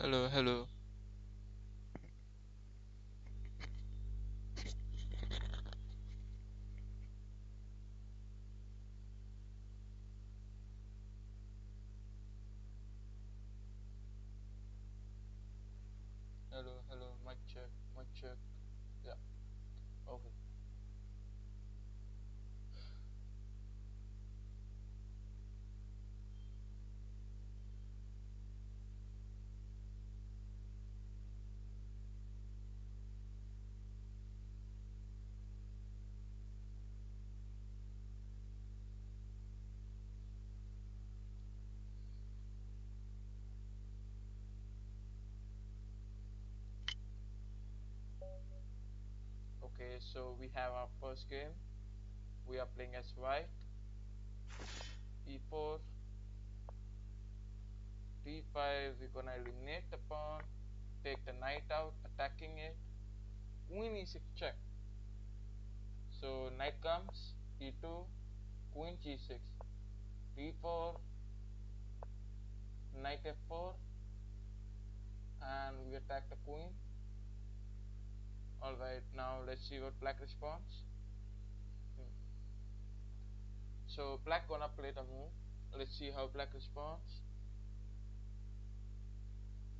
Hello, hello, hello, hello. Mic check, mic check. Yeah, okay. Okay, so we have our first game. We are playing as white. E4, D5. We're gonna eliminate the pawn. Take the knight out, attacking it. Queen E6 check. So knight comes. E2, Queen G6, D4, Knight F4, and we attack the queen. Alright, now let's see what black responds. Hmm. So black gonna play the move. Let's see how black responds.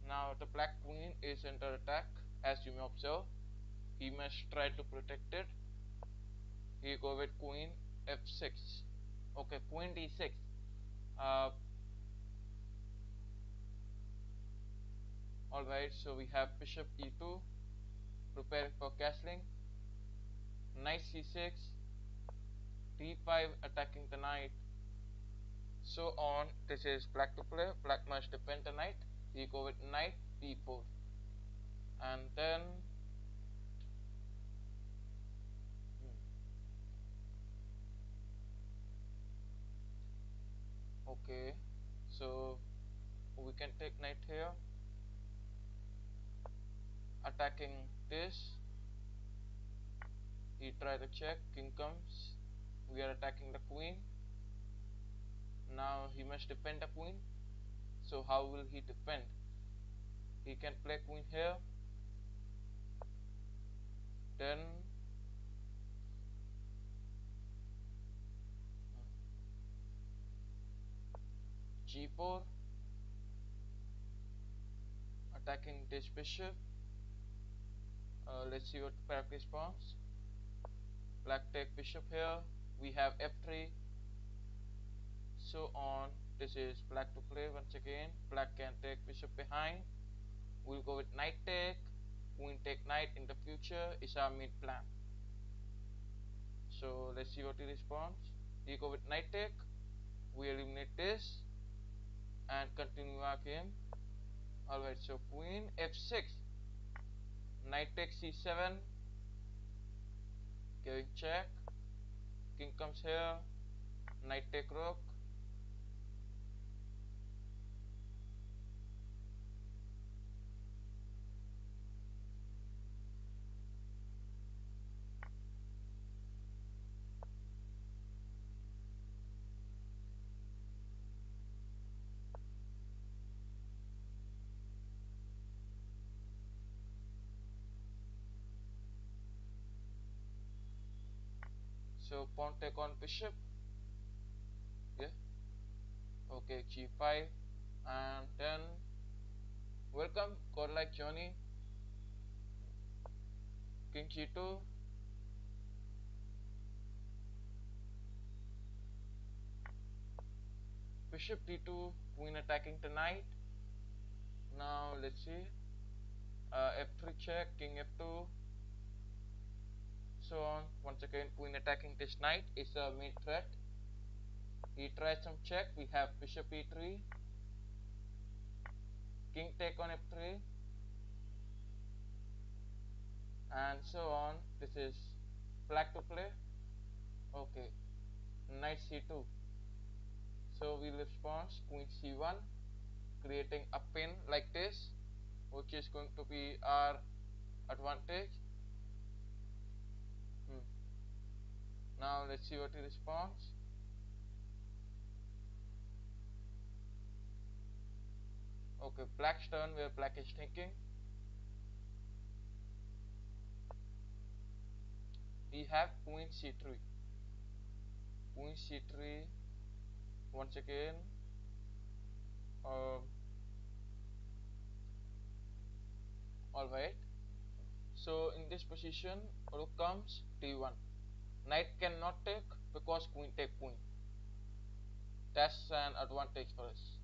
Now the black queen is under attack, as you may observe. He must try to protect it. He go with queen f6. Okay, queen d6. Uh, Alright, so we have bishop e2, preparing for castling. Knight c6, d5 attacking the knight. So on, this is black to play. Black must defend the knight. He go with knight b4. And then, hmm, okay, so we can take knight here, attacking this. He try to check, king comes. We are attacking the queen. Now he must defend the queen. So how will he defend? He can play queen here. Then g4, attacking this bishop. Let's see what black responds. Black take bishop here. We have f3. So on. This is black to play once again. Black can take bishop behind. We'll go with knight take. Queen take knight in the future is our mid plan. So let's see what he responds. He go with knight take. We eliminate this and continue our game. Alright, so queen f6, knight takes c7, giving check. King comes here, knight take rook. So pawn take on bishop. Yeah. Okay, g5, and then welcome godlike Johnny. King g2, bishop d2, queen attacking the knight. Now let's see. F3 check, king f2, so on. Once again, queen attacking this knight is a main threat. He tries some check. We have bishop e3, king take on f3, and so on. This is black to play. Okay, knight c2. So we respond queen c1, creating a pin like this, which is going to be our advantage. Hmm. Now let's see what he responds. Okay, black's turn, where black is thinking. We have queen c3. Queen c3 once again. Um, Alright. So in this position, rook comes d1. Knight cannot take because queen take queen. That's an advantage for us.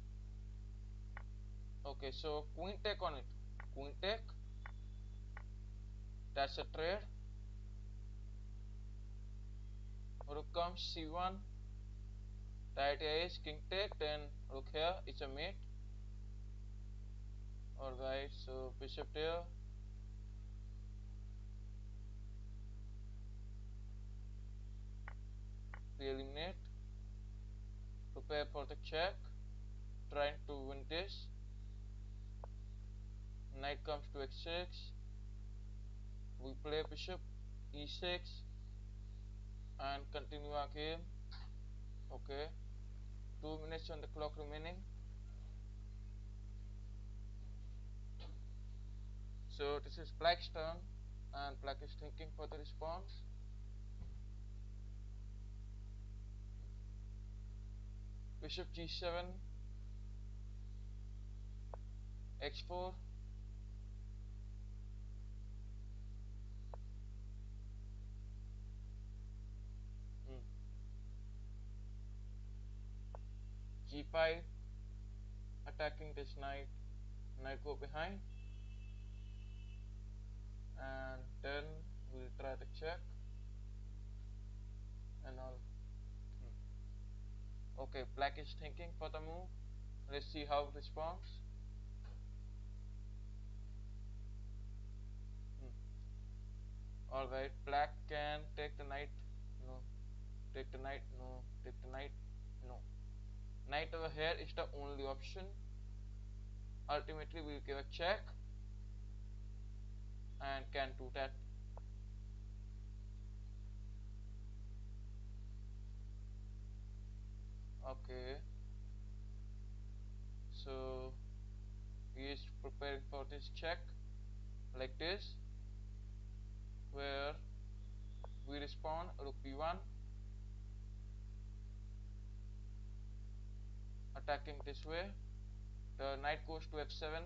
Okay, so queen take on it. Queen take. That's a trade. Rook comes c1. The idea is king take, then rook here is a mate. Alright, so bishop there. We eliminate. Prepare for the check. Trying to win this. Knight comes to x6. We play bishop e6 and continue our game. Okay, 2 minutes on the clock remaining. So this is black's turn, and black is thinking for the response. Bishop g7, x4. mm, G5, attacking this knight. Knight go behind, and then we'll try to check and all. Okay, black is thinking for the move. Let's see how it responds. Alright, black can take the knight. No. Take the knight. No. Take the knight. No. Knight over here is the only option. Ultimately, we'll give a check and can do that. Okay. So he is preparing for this check like this, where we respond rook b1, attacking this way. The knight goes to f7,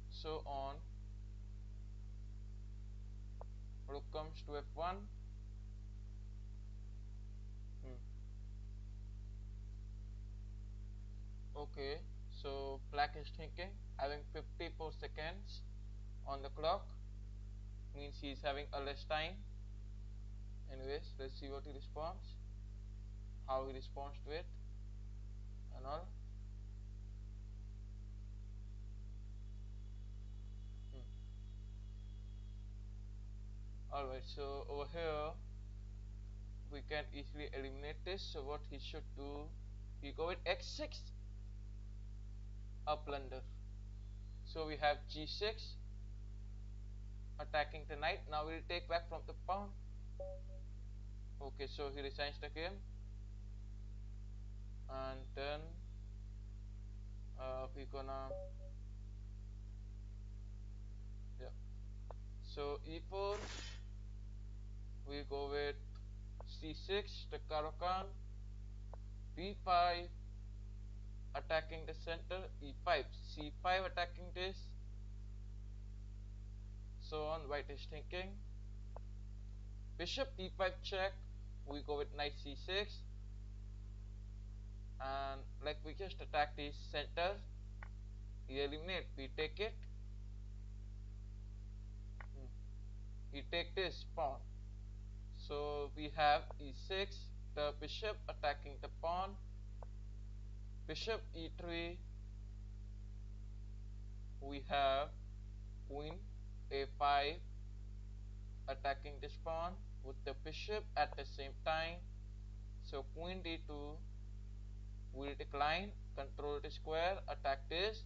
so on. Rook comes to f1. Okay, so black is thinking, having 54 seconds on the clock, means he is having a less time. Anyways, let's see what he responds, how he responds to it and all. Alright, so over here we can easily eliminate this. So what he should do, we go with x6, a blunder. So we have g6, attacking the knight. Now we'll take back from the pawn. Okay, so he resigns the game, and then we're gonna, yeah. So e4, we go with c6, the Caro-Kann. b5, attacking the center. e5, c5, attacking this. So on, white is thinking. Bishop e5 check. We go with knight c6, and like we just attack this center, we eliminate. We take it. We take this pawn. So we have e6, the bishop attacking the pawn. Bishop e3, we have queen a5, attacking this pawn with the bishop at the same time. So queen d2 will decline, control the square, attack this.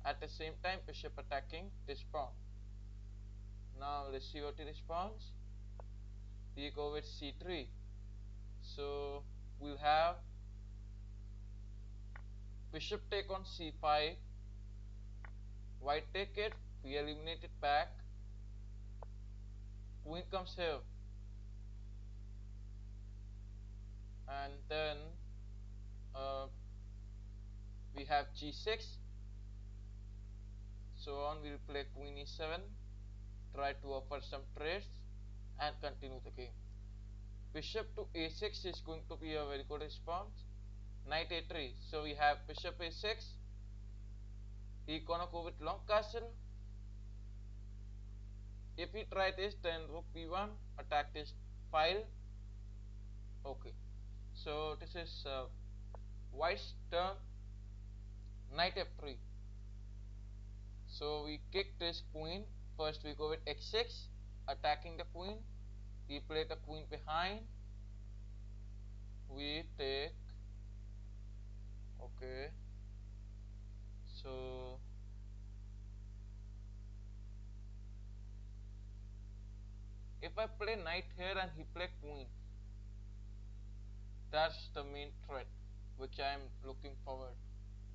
At the same time, bishop attacking this pawn. Now let's see what he responds. We go with c3. So we'll have bishop take on c5, white take it, we eliminate it back, queen comes here, and then uh, we have g6, so on we'll play queen e7, try to offer some trades and continue the game. Bishop to a6 is going to be a very good response. Knight a3, so we have bishop a6, he gonna go with long castle. If he try this, then rook b1, attack this file. Okay, so this is white's turn. Knight f3, so we kick this queen. First we go with x6, attacking the queen. We play the queen behind, we take. Okay, so if I play knight here and he play queen, that's the main threat which I am looking forward,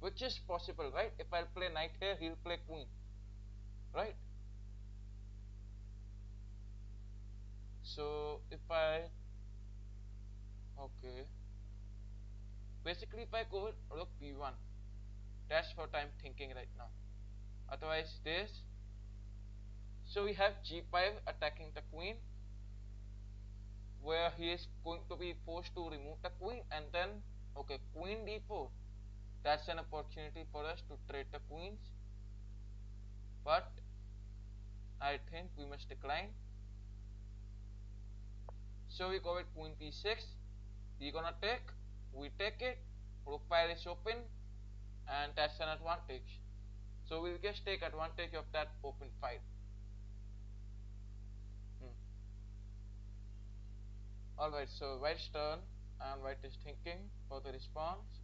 which is possible, right? If I play knight here, he'll play queen, right? So if I, okay, basically if I go with rook b1, that's what I'm thinking right now. Otherwise this, so we have g5 attacking the queen, where he is going to be forced to remove the queen, and then okay, queen d4, that's an opportunity for us to trade the queens, but I think we must decline. So we go with queen b6, he gonna take, we take it, rook file is open, and that's an advantage. So we'll just take advantage of that open file. Alright, so white's turn, and white is thinking for the response.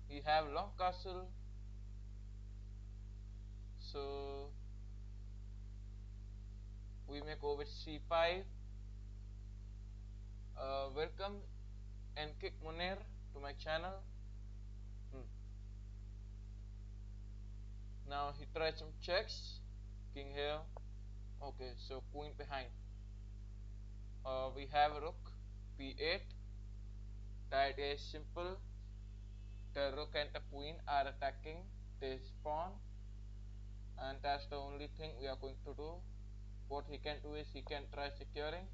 We have long castle, so we may go with c5. Welcome Nkik Munir to my channel. Now he tries some checks, king here. Okay, so queen behind. We have rook b8. The idea is simple. The rook and the queen are attacking this pawn, and that's the only thing we are going to do. What he can do is he can try securing.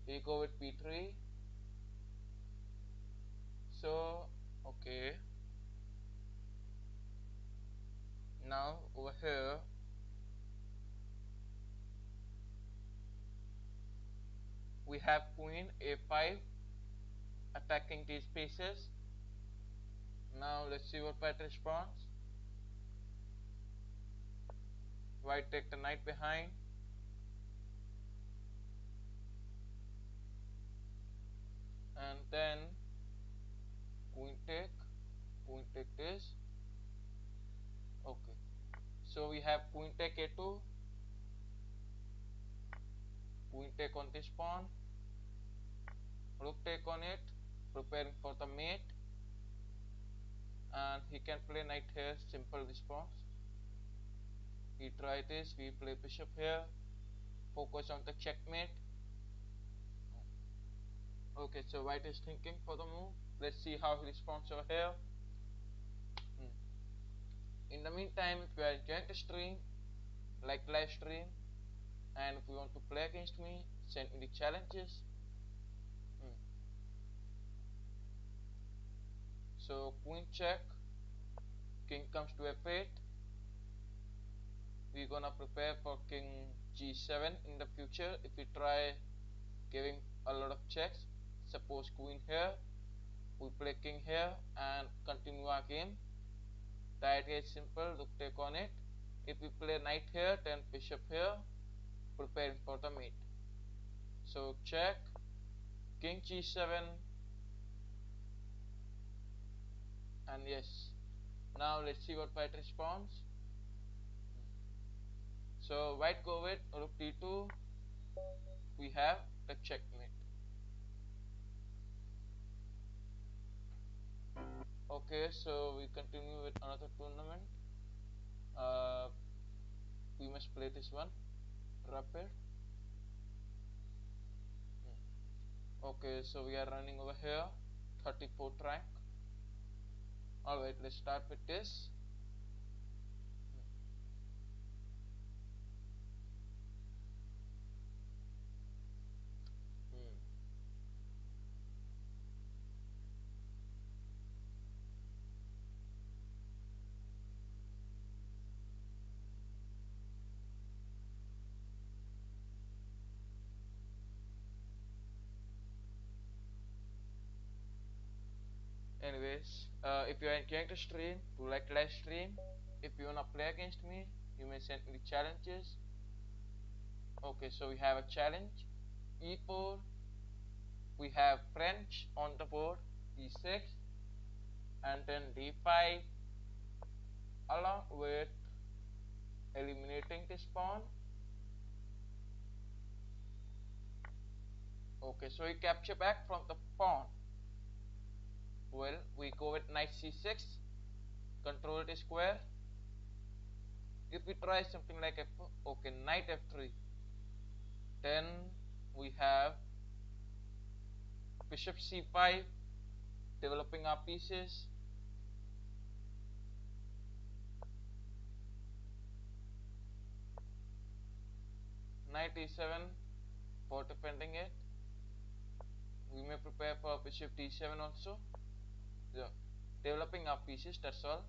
He go with b3. So okay, now over here we have queen a5 attacking these pieces. Now let's see what white responds. White take the knight behind, and then queen take this. Okay, so we have queen take a2, queen take on this pawn, rook take on it, preparing for the mate, and he can play knight here, simple response. We try this, we play bishop here, focus on the checkmate. Okay, so white is thinking for the move. Let's see how he responds over here. In the meantime, if you are enjoying the stream, like live stream, and if you want to play against me, send me the challenges. So queen check, king comes to f8. We're gonna prepare for king g7 in the future if we try giving a lot of checks. Suppose queen here, we play king here and continue our game. The idea is simple, rook take on it. If we play knight here, then bishop here, preparing for the mate. So check, king g7, and yes. Now let's see what white responds. So white go with rook d2, we have the checkmate. Okay, so we continue with another tournament. Uh, we must play this one. Rapid. Okay, so we are running over here. 34th rank. Alright, let's start with this. Hmm. Anyways, if you are enjoying the stream, do like live stream. If you wanna play against me, you may send me the challenges. Okay, so we have a challenge. E4. We have French on the board. E6, and then D5, along with eliminating this pawn. Okay, so we capture back from the pawn. Well, we go with knight c6, control the square. If we try something like f4, okay, knight f3, then we have bishop c5, developing our pieces. Knight e7, for defending it. We may prepare for bishop d7 also. Yeah, developing our pieces, that's all.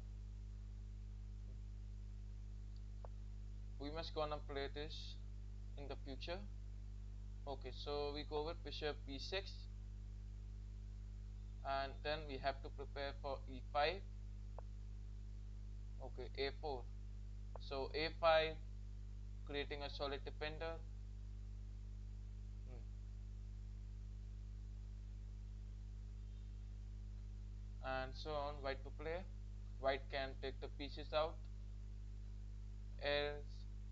We must gonna play this in the future. Okay, so we go with bishop e6, and then we have to prepare for e5. Okay, a4. So a5, creating a solid defender. And so on. White to play. White can take the pieces out. Else,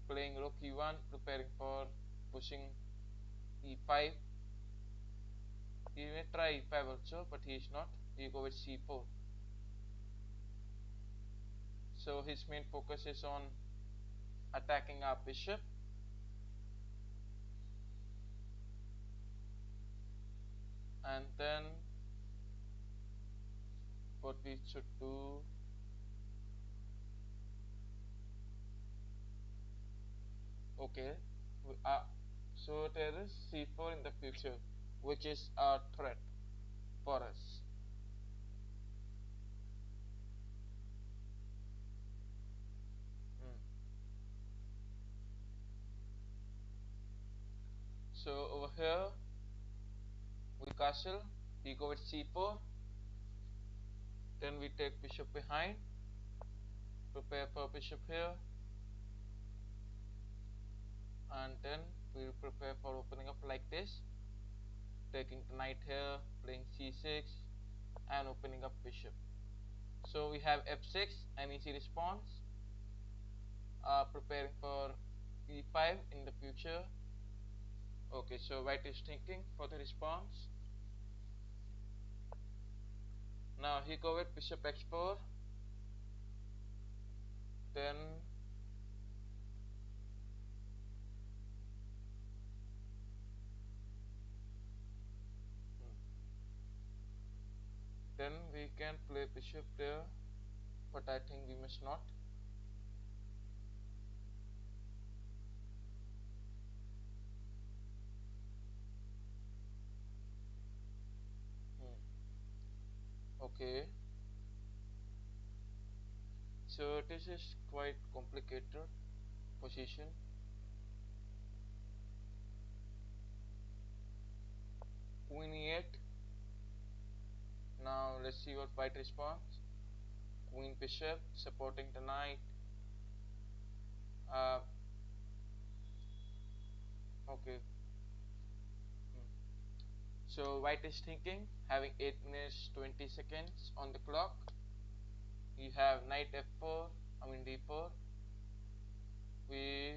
playing rook e1, preparing for pushing e5. He may try e5 also, but he is not. He go with c4. So his main focus is on attacking our bishop. And then what we should do, okay, so there is c4 in the future, which is a threat for us. Hmm. So over here we castle, we go with c4, then we take bishop behind, prepare for bishop here, and then we will prepare for opening up like this, taking the knight here, playing c6, and opening up bishop. So we have f6, an easy response, preparing for e5 in the future. Okay, so white is thinking for the response. Now he go with bishop x4, then we can play bishop there, but I think we must not. Okay, so this is quite complicated position. Queen e8. Now let's see what white responds. Queen bishop supporting the knight. Uh, okay. So white is thinking, having 8 minutes 20 seconds on the clock. You have knight f4, I mean d4. We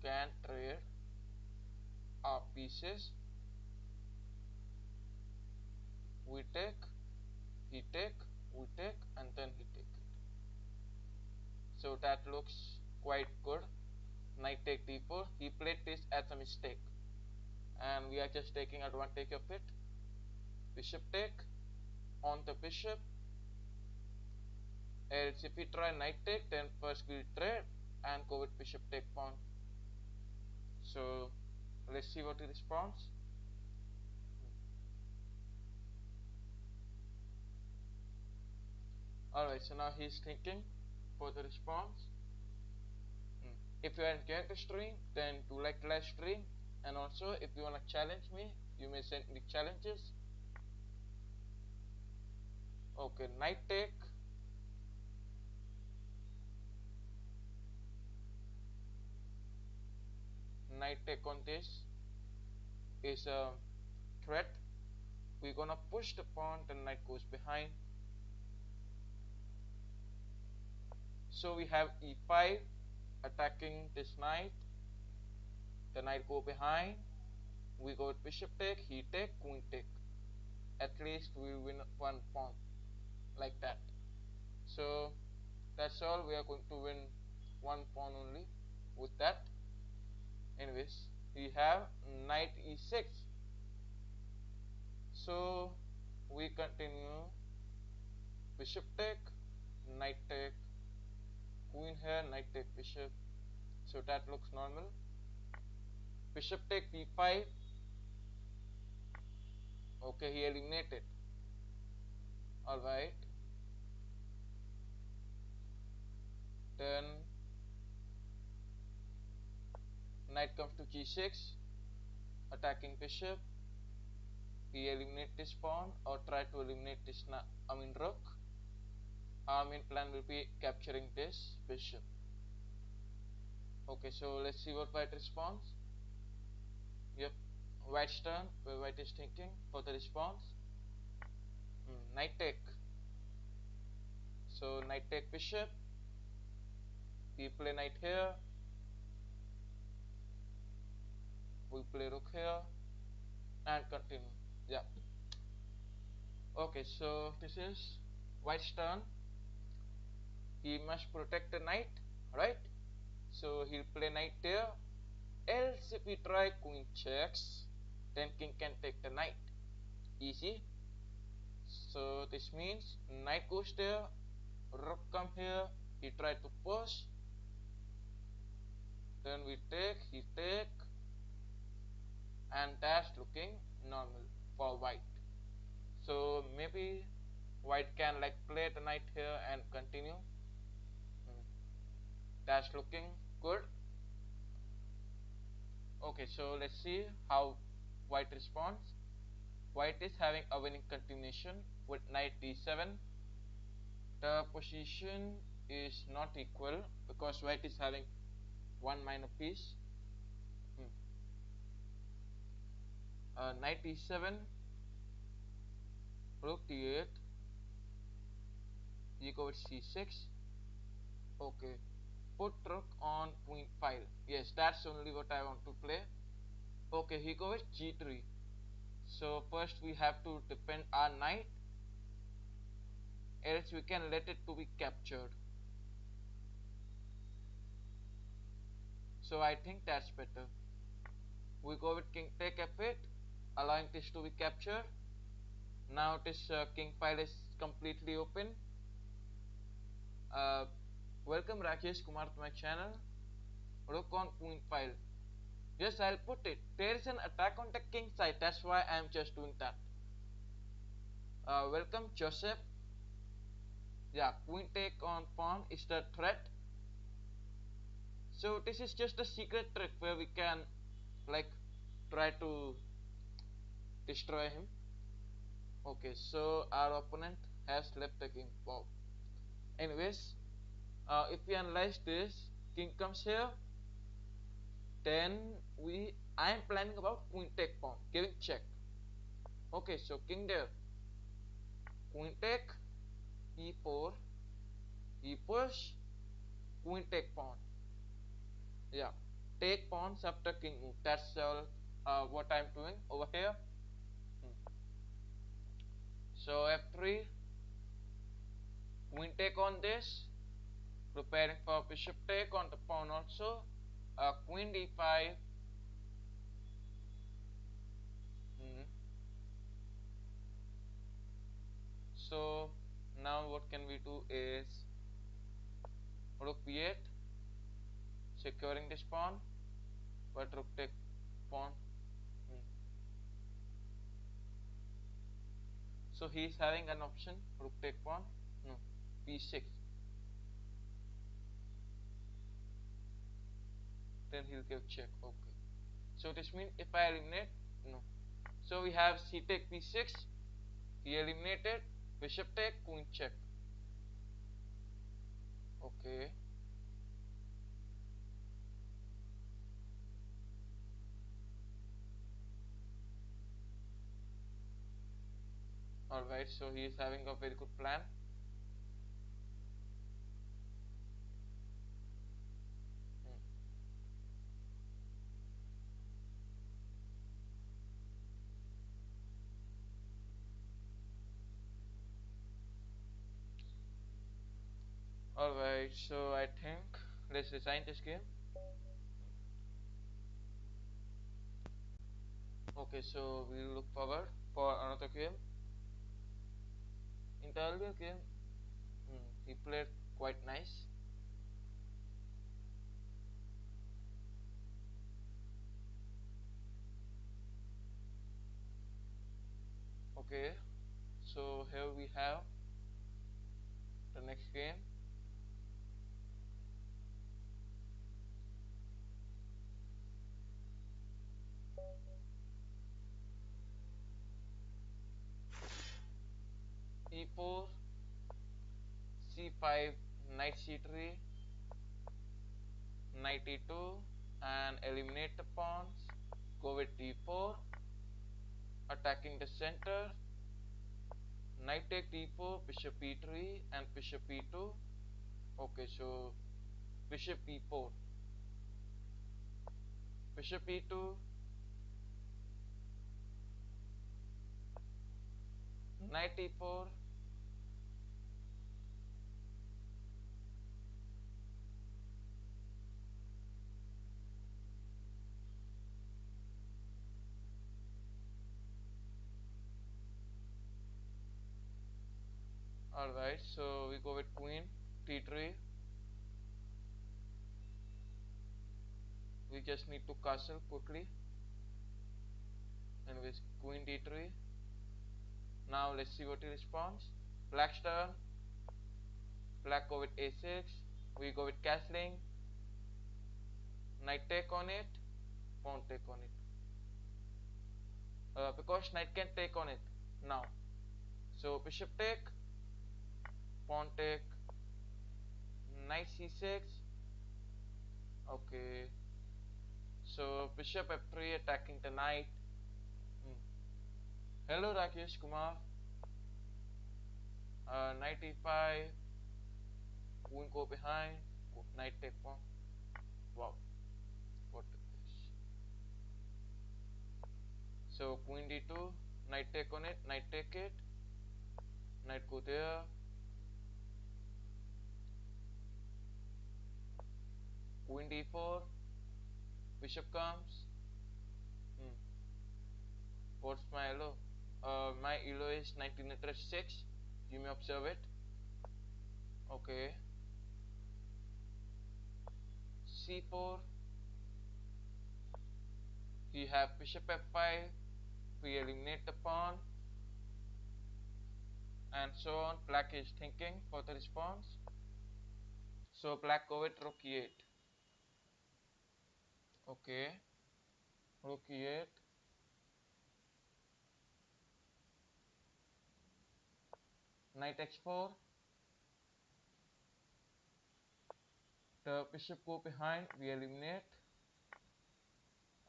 can trade our pieces. We take, he take. we take, and then he take it. So that looks quite good. Knight take d4. He played this as a mistake, and we are just taking advantage of it. Bishop take on the bishop. Else if we try knight take, then first we'll trade and go with bishop take pawn. So let's see what he responds. Alright, so now he's thinking for the response. If you are enjoying the stream, then do like the live stream, and also if you wanna challenge me, you may send me challenges. Okay, knight take. Knight take on this is a threat. We're gonna push the pawn, the knight goes behind. So we have e5 attacking this knight. The knight go behind. We go with bishop take, he take, queen take. At least we win one pawn like that. So that's all. We are going to win one pawn only with that. Anyways, we have knight e6. So we continue bishop take, knight take, queen here, knight take bishop. So that looks normal. Bishop take b5. Okay, he eliminated. Alright. Then knight comes to g6, attacking bishop. He eliminate this pawn or try to eliminate this rook. Our main plan will be capturing this bishop. Okay, so let's see what white responds. Yep, white's turn, where white is thinking for the response. Knight take. So knight take bishop. We play knight here. We play rook here. And continue. Yeah. Okay, so this is white's turn. He must protect the knight, right? So he'll play knight there. Else if we try queen checks, then king can take the knight. Easy. So this means knight goes there, rook come here, he try to push, then we take, he take, and that's looking normal for white. So maybe white can like play the knight here and continue. That's looking good. Okay, so let's see how white responds. White is having a winning continuation with knight d7. The position is not equal because white is having one minor piece. Knight e7, rook d8, you go with c6. Okay, put rook on queen file. Yes, that's only what I want to play. Okay, he go with g3. So first we have to defend our knight, else we can let it to be captured. So I think that's better. We go with king take f8, allowing this to be captured. Now this king file is completely open. Welcome Rakesh Kumar to my channel. Rook on queen file. Yes, I'll put it. There is an attack on the king side. That's why I'm just doing that. Welcome Joseph. Yeah, queen take on pawn is the threat. So this is just a secret trick where we can like try to destroy him. Okay, so our opponent has left the king. Wow. Anyways, if we analyze this, king comes here, then I am planning about queen take pawn, giving check. Okay, so king there, queen take, e4, e push, queen take pawn. Yeah, take pawns after king move. That's all what I'm doing over here. So f3, queen take on this, preparing for bishop take on the pawn also. Queen d5. Hmm. So now what can we do is rook b8, securing this pawn, but rook take pawn. Hmm. So he is having an option, rook take pawn. No, b6. Then he'll give check. Okay. So this means if I eliminate, no. So we have c take b6. He eliminated. Bishop take, queen check. Okay. Alright, so he is having a very good plan. Hmm. Alright, so I think let's resign this game. Okay, so we'll look forward for another game. In the earlier game, he played quite nice. Okay, so here we have the next game. E4, C5, knight C3, knight E2, and eliminate the pawns. Go with D4, attacking the center. Knight take D4, bishop E3, and bishop E2. Okay, so bishop E4, bishop E2, knight E4. Alright, so we go with queen T3. We just need to castle quickly, and with queen D3. Now let's see what he responds. Black's turn. Black go with A6. We go with castling. Knight take on it. Pawn take on it. Because knight can take on it now. So bishop take. Pawn take. Knight C6. Okay. So bishop F3 attacking the knight. Hmm. Hello Rakesh Kumar. Knight E5. Queen go behind. Knight take pawn. Wow. What is this? So queen D2. Knight take on it. Knight take it. Knight go there. Queen D4. Bishop comes. Hmm. What's my elo? My elo is 1936. You may observe it. Okay. C4. You have bishop F5. We eliminate the pawn. And so on. Black is thinking for the response. So black go with rook E8. Okay. Rook E8. Knight X4. The bishop go behind. We eliminate.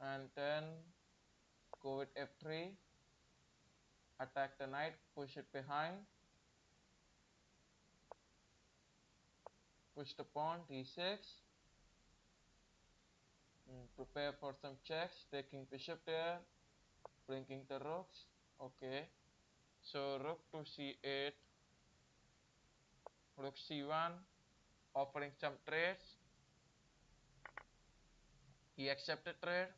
And then go with F3. Attack the knight. Push it behind. Push the pawn. D6. Prepare for some checks. Taking bishop there. Bringing the rooks. Okay. So rook to C8. rook c1, offering some trades. He accepted trade,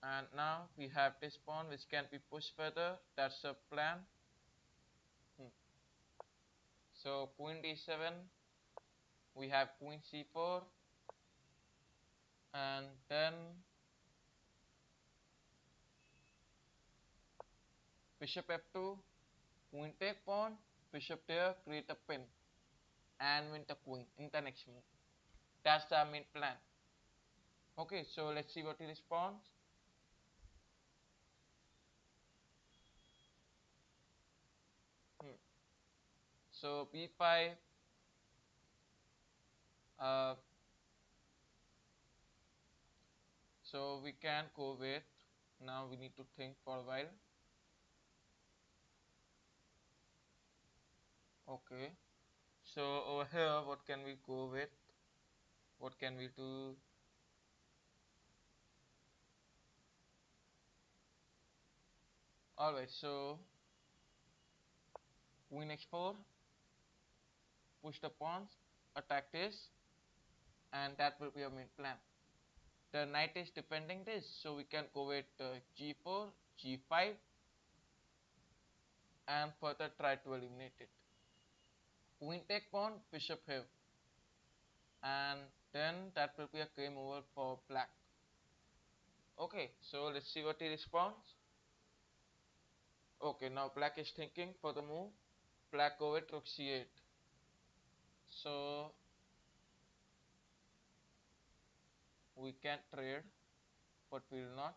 and now we have this pawn which can be pushed further. That's the plan. So queen d7, we have queen c4, and then bishop f2, queen take pawn, bishop there, create a pin, and win the queen in the next move. That's the main plan. Okay, so let's see what he responds. So b5, so we can go with, now we need to think for a while. Okay, so over here what can we go with, what can we do? Alright, so queen h4, push the pawns, attack this, and that will be our main plan. The knight is defending this, so we can go with g4, g5, and further try to eliminate it. Queen take pawn, bishop here, and then that will be a game over for black. Okay, so let's see what he responds. Okay, now black is thinking for the move. Black go with rook c8. So we can trade, but we will not.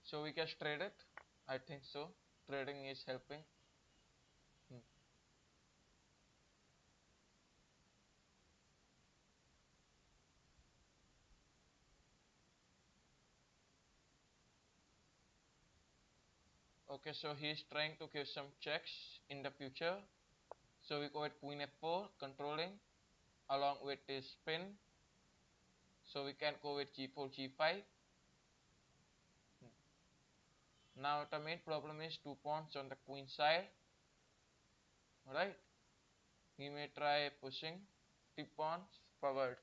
So we can trade it. I think so. Trading is helping. Okay, so he is trying to give some checks in the future. So we go with queen f4, controlling, along with this pin. So we can go with g4, g5. Now the main problem is 2 pawns on the queen side. Right? He may try pushing the pawns forward.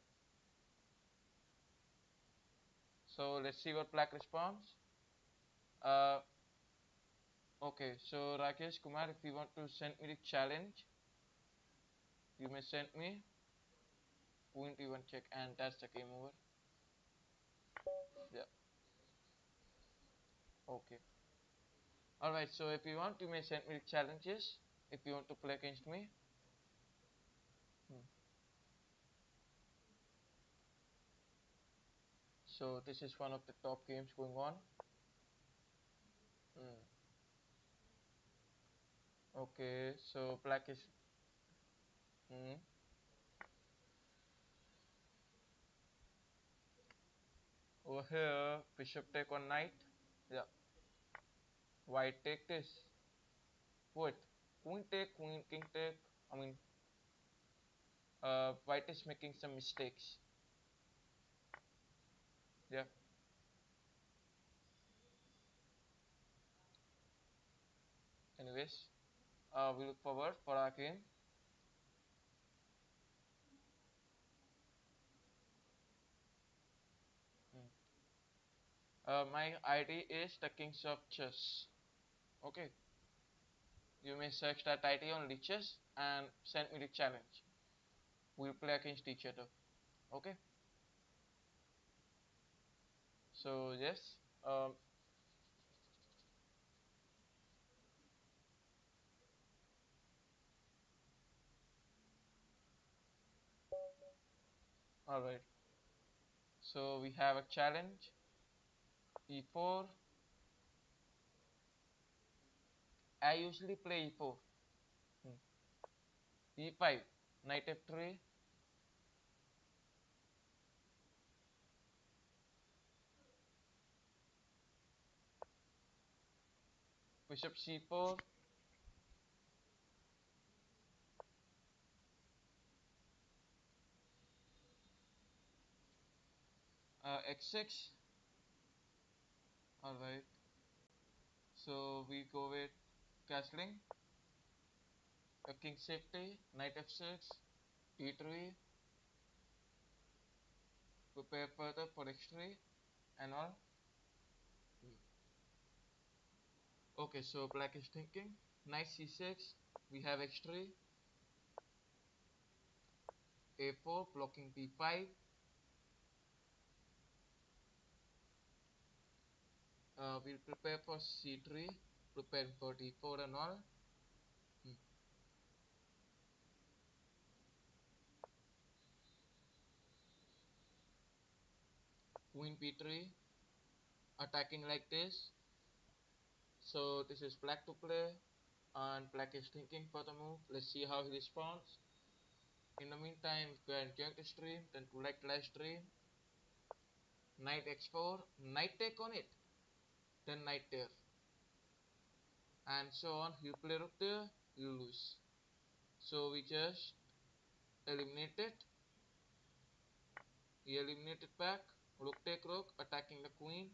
So let's see what black responds. Okay, so Rakesh Kumar, if you want to send me the challenge, you may send me. Queen t1 check, and that's the game over. Yeah. Okay. Alright, so if you want, you may send me the challenges if you want to play against me. So this is one of the top games going on. Okay, so black is over here. Bishop take on knight. Yeah. White take this. Wait. Queen take, queen, king take. I mean, white is making some mistakes. Yeah. Anyways, we look forward for our game. My ID is the Kings of Chess. Okay. You may search that ID on Lichess and send me the challenge. We'll play against each other. Okay. So yes. Um, Alright. So we have a challenge. E4. I usually play E4. E5. Knight F3. Bishop C4. x6. Alright, so we go with castling, king safety, knight f6, d3, prepare further for x3 and all. Okay, so black is thinking, knight c6, we have x3, a4 blocking b5, we'll prepare for c3, prepare for d4 and all. Queen b3, attacking like this. So this is black to play, and black is thinking for the move. Let's see how he responds. In the meantime, if you are enjoying the stream, then to like live stream. Knight x4, knight take on it, then knight there, and so on. You play rook there, you lose. So we just eliminate it. He eliminated back. Rook take rook, attacking the queen.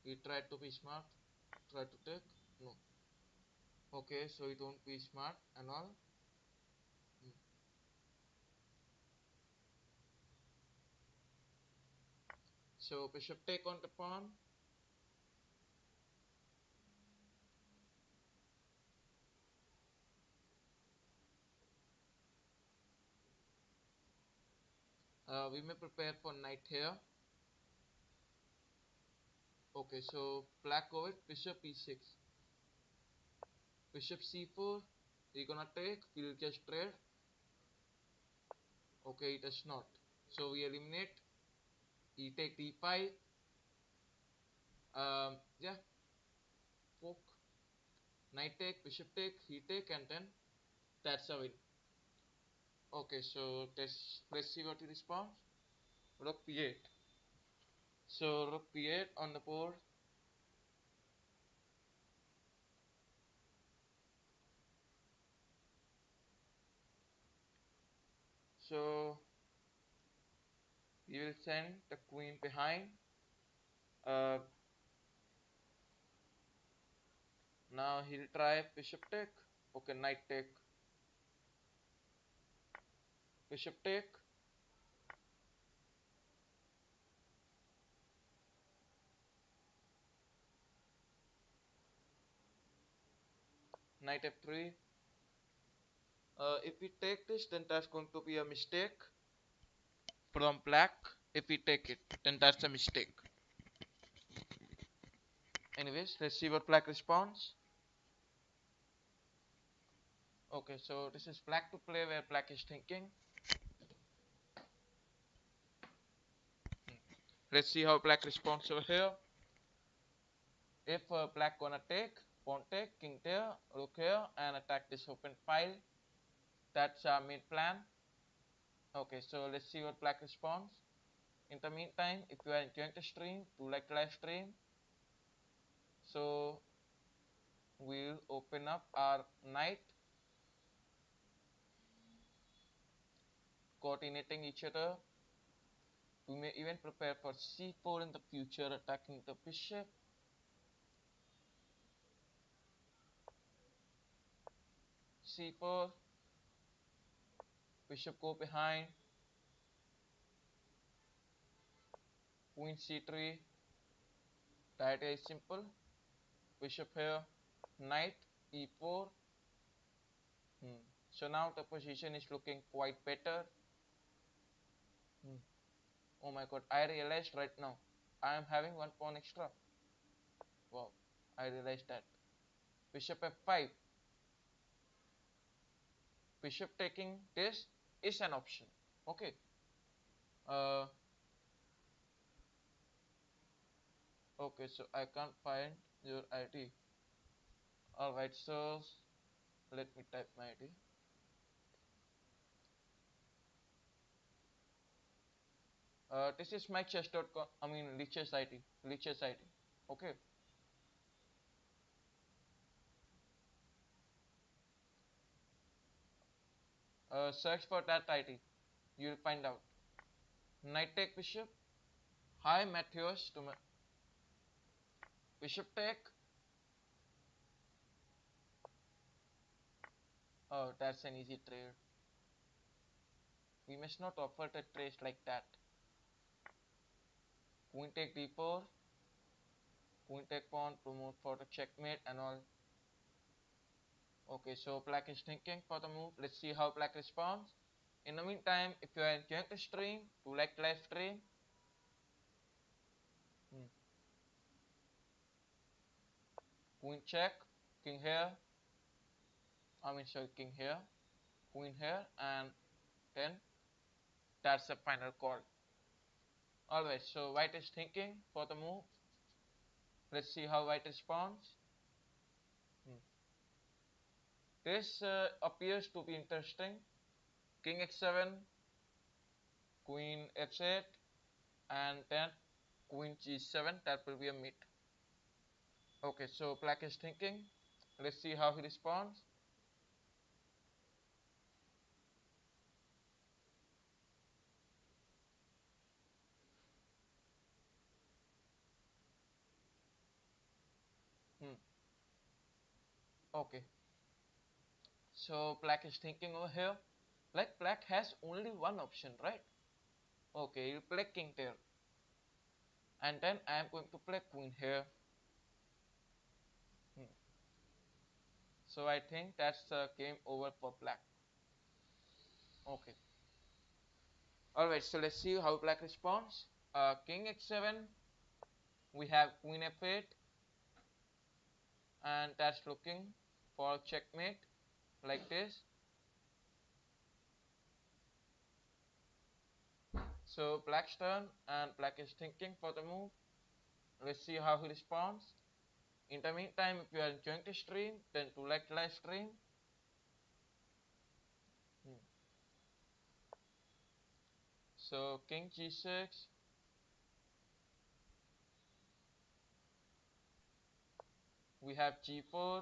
He tried to be smart, tried to take. No. Okay, so he don't be smart and all. So bishop take on the pawn. We may prepare for knight here. Okay, so black go with bishop e6, bishop c4. He gonna take. We'll just trade. Okay, it does not. So we eliminate. He take d5. Yeah, fork. Knight take, bishop take, he take, and then that's a win. Okay, so let's see what he responds. Rook p8. So rook p8 on the board. So we will send the queen behind. Uh, Now he'll try bishop take. Okay, knight take, bishop take, knight f3. If we take this, then that's going to be a mistake from black. If we take it, then that's a mistake. Anyways, let's see what black responds. Okay, so this is black to play where black is thinking. Let's see how black responds over here. If black gonna take, pawn take, king there, rook here, and attack this open file. That's our main plan. Okay, so let's see what black responds. In the meantime, if you are enjoying the stream, do like the live stream. So we'll open up our knight, coordinating each other. We may even prepare for c4 in the future, attacking the bishop. c4, bishop go behind, queen c3. The idea is simple. Bishop here, knight e4. So now the position is looking quite better. Oh my god, I realized right now I am having one pawn extra. Wow, I realized that. Bishop f5. Bishop taking this is an option. Okay. Uh, okay, so I can't find your ID. Alright, so let me type my ID. This is my chess.com, I mean Lichess ID. Lichess ID. Okay. Search for that ID. You'll find out. Knight take bishop. Hi Matthews to bishop take. Oh, that's an easy trade. We must not offer the trades like that. Queen take d4. Queen take pawn, promote for the checkmate and all. Okay, so black is thinking for the move. Let's see how black responds. In the meantime, if you are enjoying the stream, do like the live stream. Queen check, king here. Sorry, king here, queen here, and then that's the final call. Alright, so white is thinking for the move. Let's see how white responds. This appears to be interesting. King x7, queen f8, and then queen g7. That will be a mate. Okay, so black is thinking. Let's see how he responds. Okay, so black is thinking over here. Like black has only one option, right? Okay, he'll play king there. And then I am going to play queen here. So I think that's the game over for black. Okay. Alright, so let's see how black responds. King x7, we have queen f8, and that's looking for checkmate like this. So black's turn, and black is thinking for the move. Let's see how he responds. In the meantime, if you are enjoying the stream, then do like the live stream. So king g6, we have g4.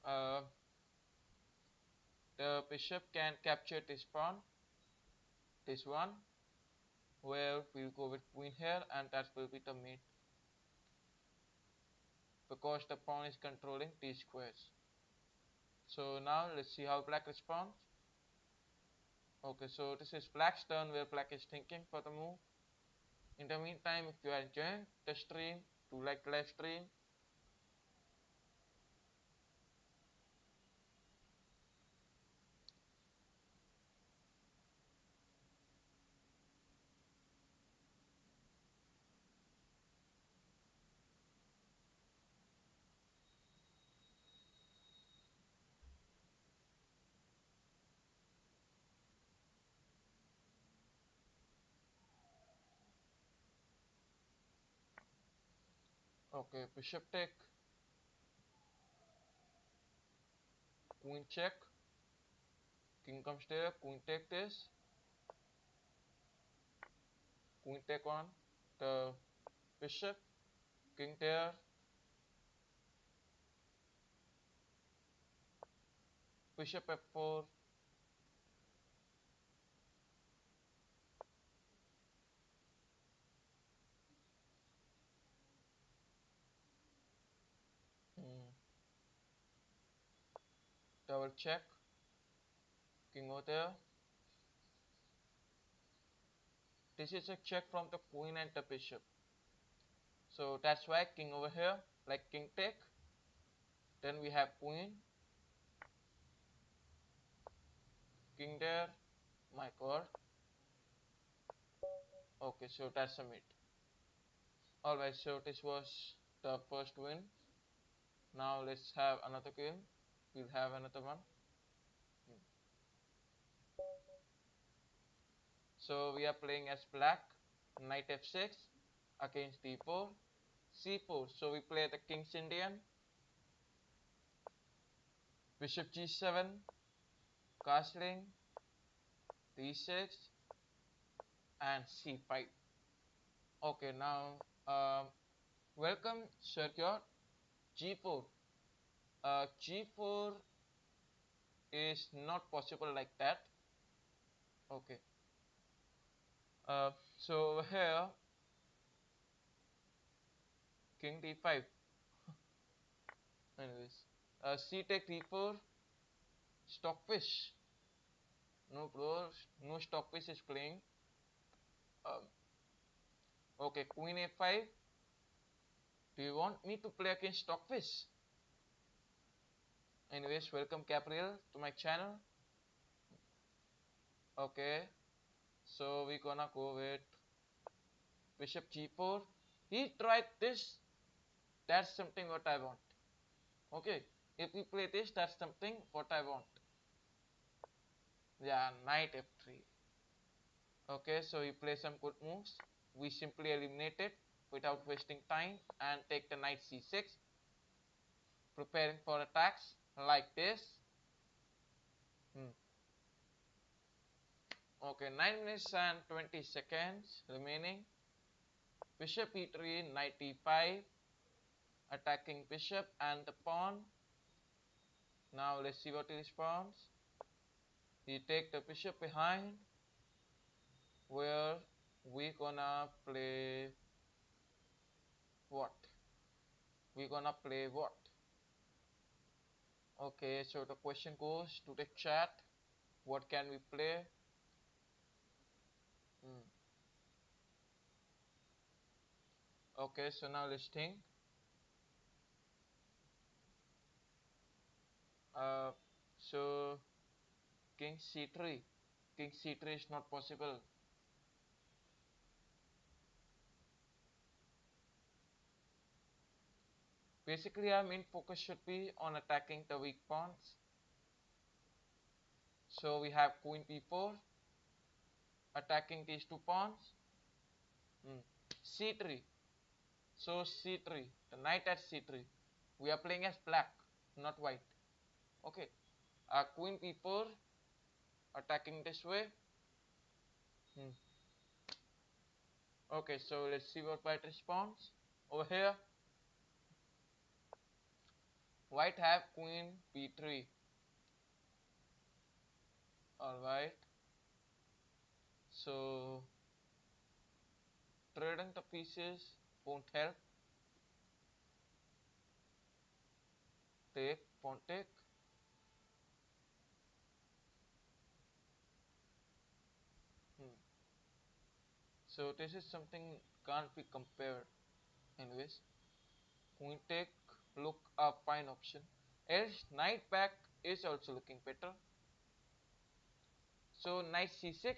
Uh, the bishop can capture this pawn, this one, where we'll go with queen here, and that will be the mate, because the pawn is controlling these squares. So now let's see how black responds. Okay, so this is black's turn, where black is thinking for the move. In the meantime, if you are enjoying the stream, do like the live stream. Okay, bishop take, queen check, king comes there, queen take this, queen take on the bishop, king there, bishop f4, double check, king over there. This is a check from the queen and the bishop. So that's why king over here, like king take. Then we have queen, king there, my god. Okay, so that's a mate. Alright, so this was the first win. Now let's have another game. We'll have another one. So we are playing as black, knight f6 against d4, c4. So we play the king's Indian, bishop g7, castling, d6, and c5. Okay, now welcome Sergio. G4. G4 is not possible like that. Okay. So over here, king d5. Anyways, c take d4, stockfish. No bro, no stockfish is playing. Um, okay, queen a5. Do you want me to play against stockfish? Anyways, welcome Gabriel to my channel. Okay, so we're gonna go with bishop g4. He tried this. That's something what I want. Okay, if we play this, that's something what I want. Yeah, knight f3. Okay, so we play some good moves. We simply eliminate it without wasting time and take the knight c6, preparing for attacks like this. Okay, 9 minutes and 20 seconds remaining. Bishop e3, knight e5, attacking bishop and the pawn. Now let's see what he responds. He take the bishop behind, where we gonna play what? We gonna play what? Okay, so the question goes to the chat. What can we play? Hmm. Okay, so now let's think. Uh, so king c3. King c3 is not possible. Basically, our main focus should be on attacking the weak pawns. So we have queen b4, attacking these two pawns. c3. So c3, the knight at c3. We are playing as black, not white. Okay. Queen b4, attacking this way. Hmm. Okay, so let's see what white responds. Over here, white have queen b3. Alright. So trading the pieces won't help. Take, pawn take. Hmm. So this is something can't be compared. Anyways, queen take look a fine option. Else knight back is also looking better. So knight c6,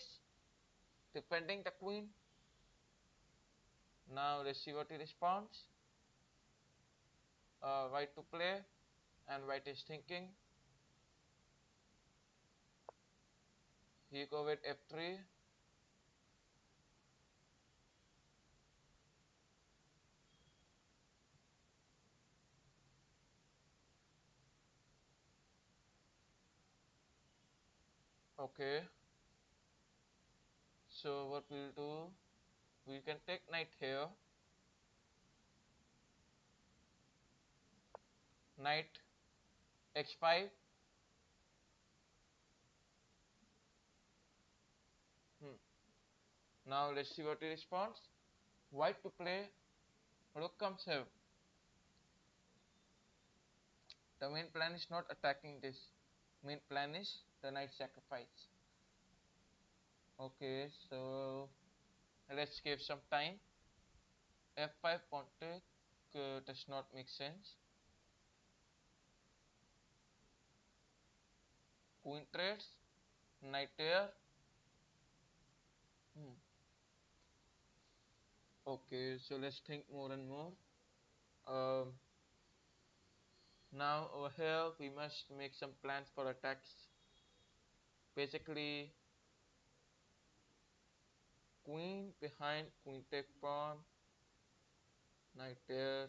defending the queen. Now let's see what he responds. White to play, and white is thinking. He go with f3. Okay. So what we'll do, we can take knight here. Knight h5. Hmm. Now let's see what he responds. White to play, rook comes here. The main plan is not attacking this. Main plan is the knight sacrifice. Okay, so let's give some time. f5 pawn take does not make sense. Queen trades, knight here. Okay, so let's think more and more. Um, Now over here we must make some plans for attacks. Basically, queen behind, queen take pawn, knight there.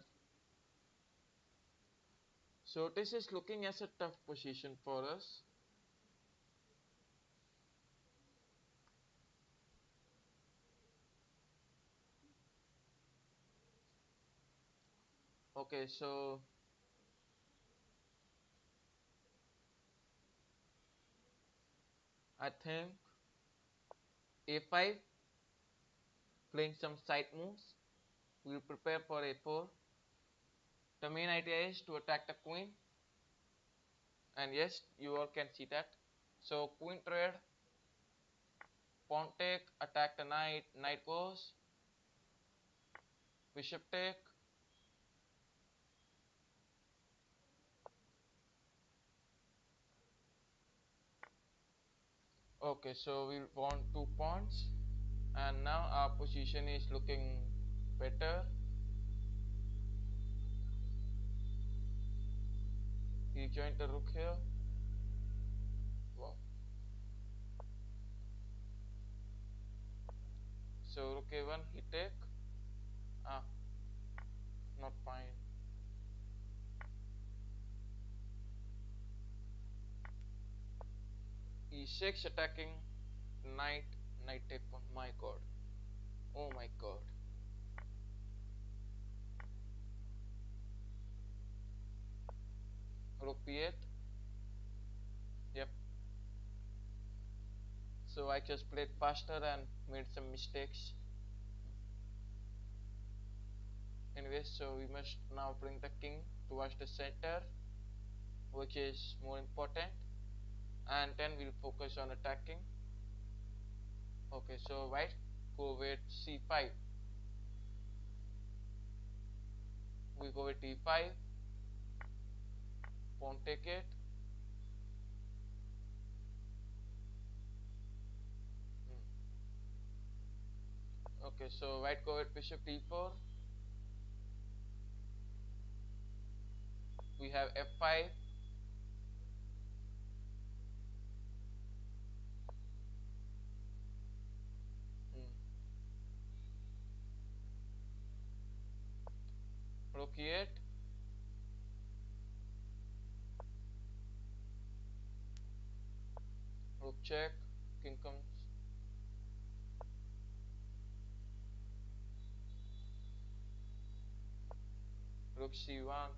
So this is looking as a tough position for us. Okay, so I think a5. playing some side moves. We'll prepare for a4. The main idea is to attack the queen, and yes, you all can see that. So queen trade, pawn take, attack the knight, knight goes, bishop take, okay, so we won 2 pawns, and now our position is looking better. He joined the rook here. Wow. So rook a1, he take. Ah, not fine. e6 attacking knight, knight take pawn. My god. Oh my god. Rook b8. Yep. So I just played faster and made some mistakes. Anyway, so we must now bring the king towards the center, which is more important, and then we'll focus on attacking. Okay, so white go with c5. We go with d5, pawn take it. Okay, so white go with bishop d4. We have f5. Mm. Rook e8. Rook check. King comes. Rook c1.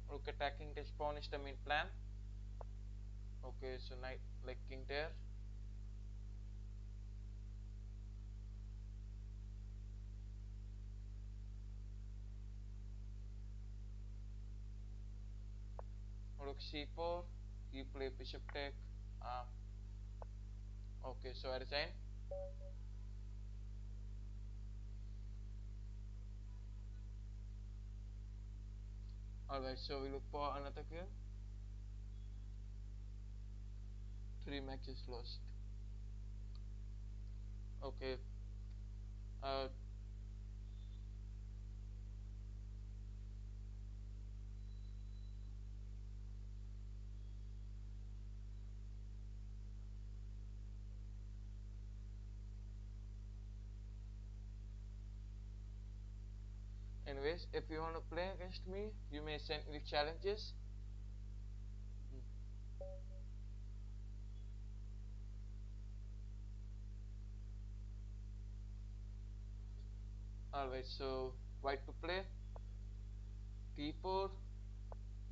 Rook attacking this pawn is the main plan. Okay, so knight like king there. Rook c4. He play bishop take. Ah, okay, so I resign. Alright, so we look for another kill. 3 matches lost. Okay. Uh, anyways, if you want to play against me, you may send me challenges. Hmm. Alright, so white to play. d4,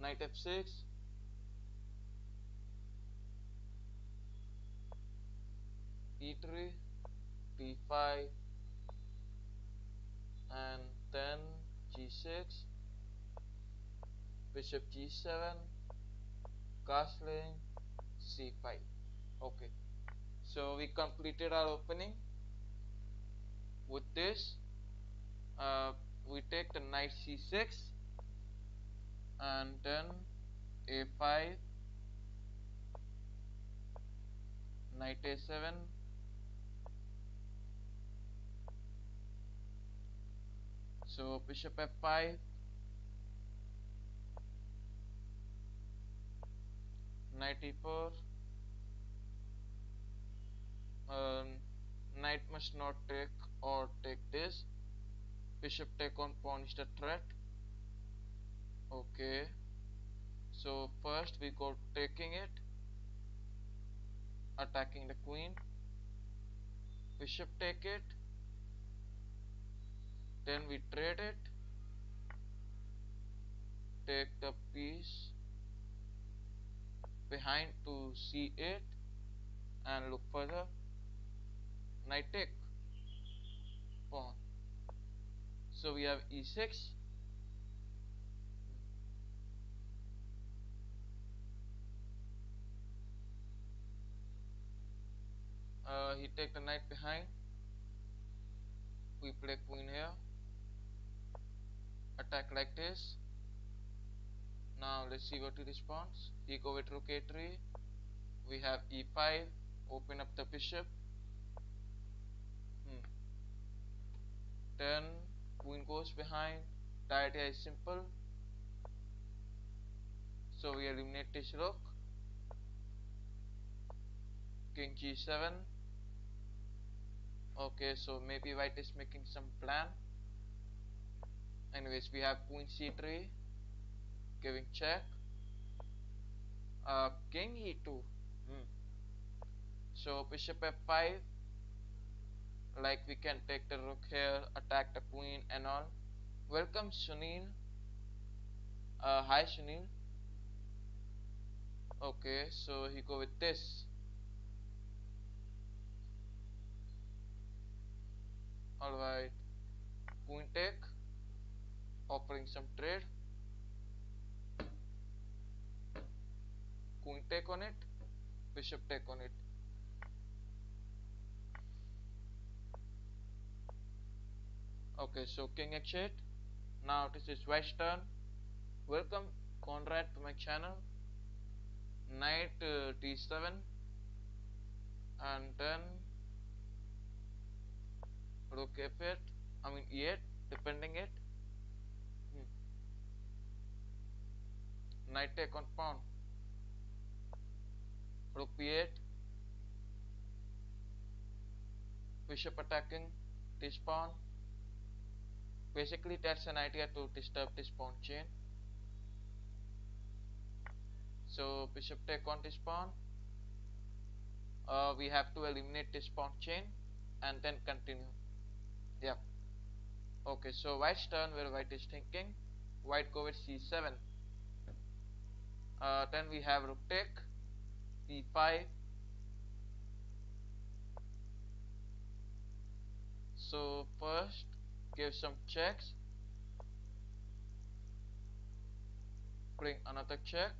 knight f6, e3, d5, and then g6, bishop g7, castling, c5. Okay, so we completed our opening. With this, we take the knight c6, and then a5, knight a7, so bishop f5, knight e4, um, knight must not take or take this. Bishop take on pawn is the threat. Okay, so first we go taking it, attacking the queen. bishop take it, then we trade it, take the piece behind to c8 and look for the knight take pawn. So we have e6. He take the knight behind. We play queen here. Attack like this. Now let's see what he responds. He go with rook a3. We have e5. Open up the bishop. Then queen goes behind. The idea is simple. So we eliminate this rook. King g7. Okay, so maybe white is making some plan. Anyways, we have queen c3, giving check. King e2. So bishop f5. Like we can take the rook here, attack the queen and all. Welcome Sunil. Hi Sunil. Okay, so he go with this. Alright. Queen take. Offering some trade. Queen take on it. Bishop take on it. Okay, so king h8. Now this is white's turn. Welcome Conrad to my channel. Knight d7 and then rook f8. I mean e8, depending it. Knight take on pawn. Rook b8. Bishop attacking this pawn. Basically that's an idea to disturb this pawn chain. So bishop take on this pawn. We have to eliminate this pawn chain and then continue. Yeah. Okay, so white's turn where white is thinking. White go with c7. Then we have rook take, e5. So first give some checks. Bring another check.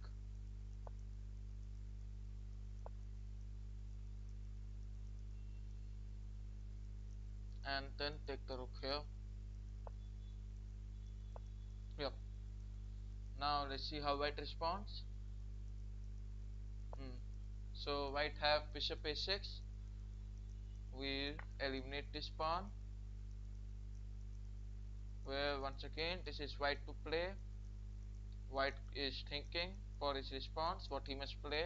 And then take the rook here. Yep. Now let's see how white responds. So white have bishop a6. We'll eliminate this pawn. Where once again this is white to play. White is thinking for his response what he must play.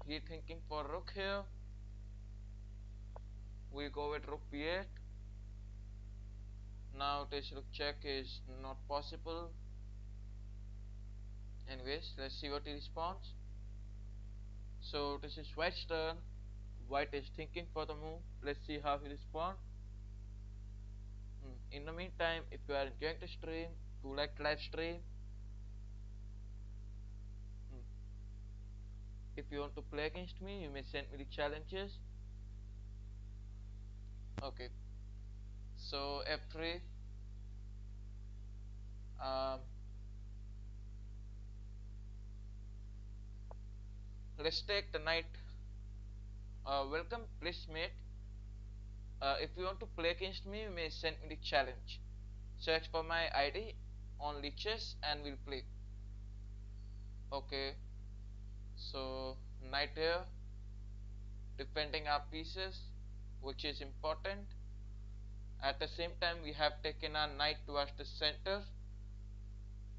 He thinking for rook here. We go with rook b8. Now this rook check is not possible. Anyways, let's see what he responds. So this is white's turn. White is thinking for the move. Let's see how he responds. In the meantime, if you are enjoying the stream, do like live stream. If you want to play against me, you may send me the challenges. Okay. So f3. Let's take the knight. Welcome, please mate. If you want to play against me, you may send me the challenge. Search for my ID on Lichess and we'll play. Okay. So knight here, defending our pieces, which is important. At the same time, we have taken our knight towards the center.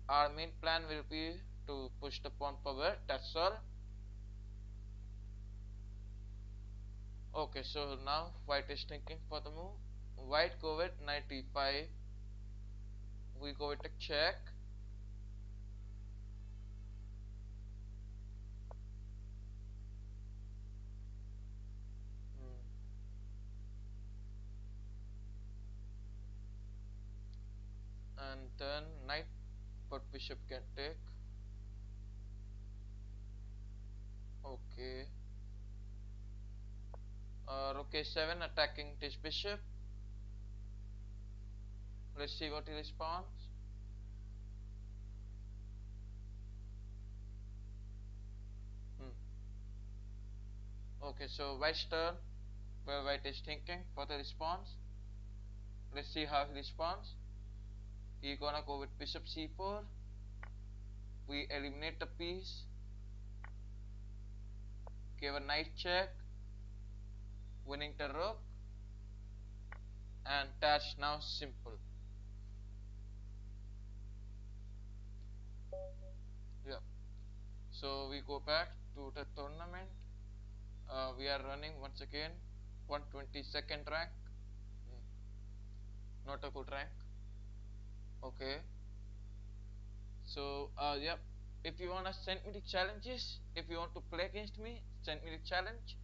Our main plan will be to push the pawn forward. That's all. Okay, so now white is thinking for the move. White go with knight e5. We go with a check. then knight, but bishop can take. Okay. Rook a7 attacking this bishop. Let's see what he responds. Okay, so white's turn. Well, white is thinking for the response. Let's see how he responds. He gonna go with bishop c4. We eliminate the piece. Give a knight check, winning the rook, and that's now simple. Yeah. So we go back to the tournament. We are running once again 122nd rank. Not a good rank. Okay. So yeah, if you wanna send me the challenges, if you want to play against me, send me the challenge.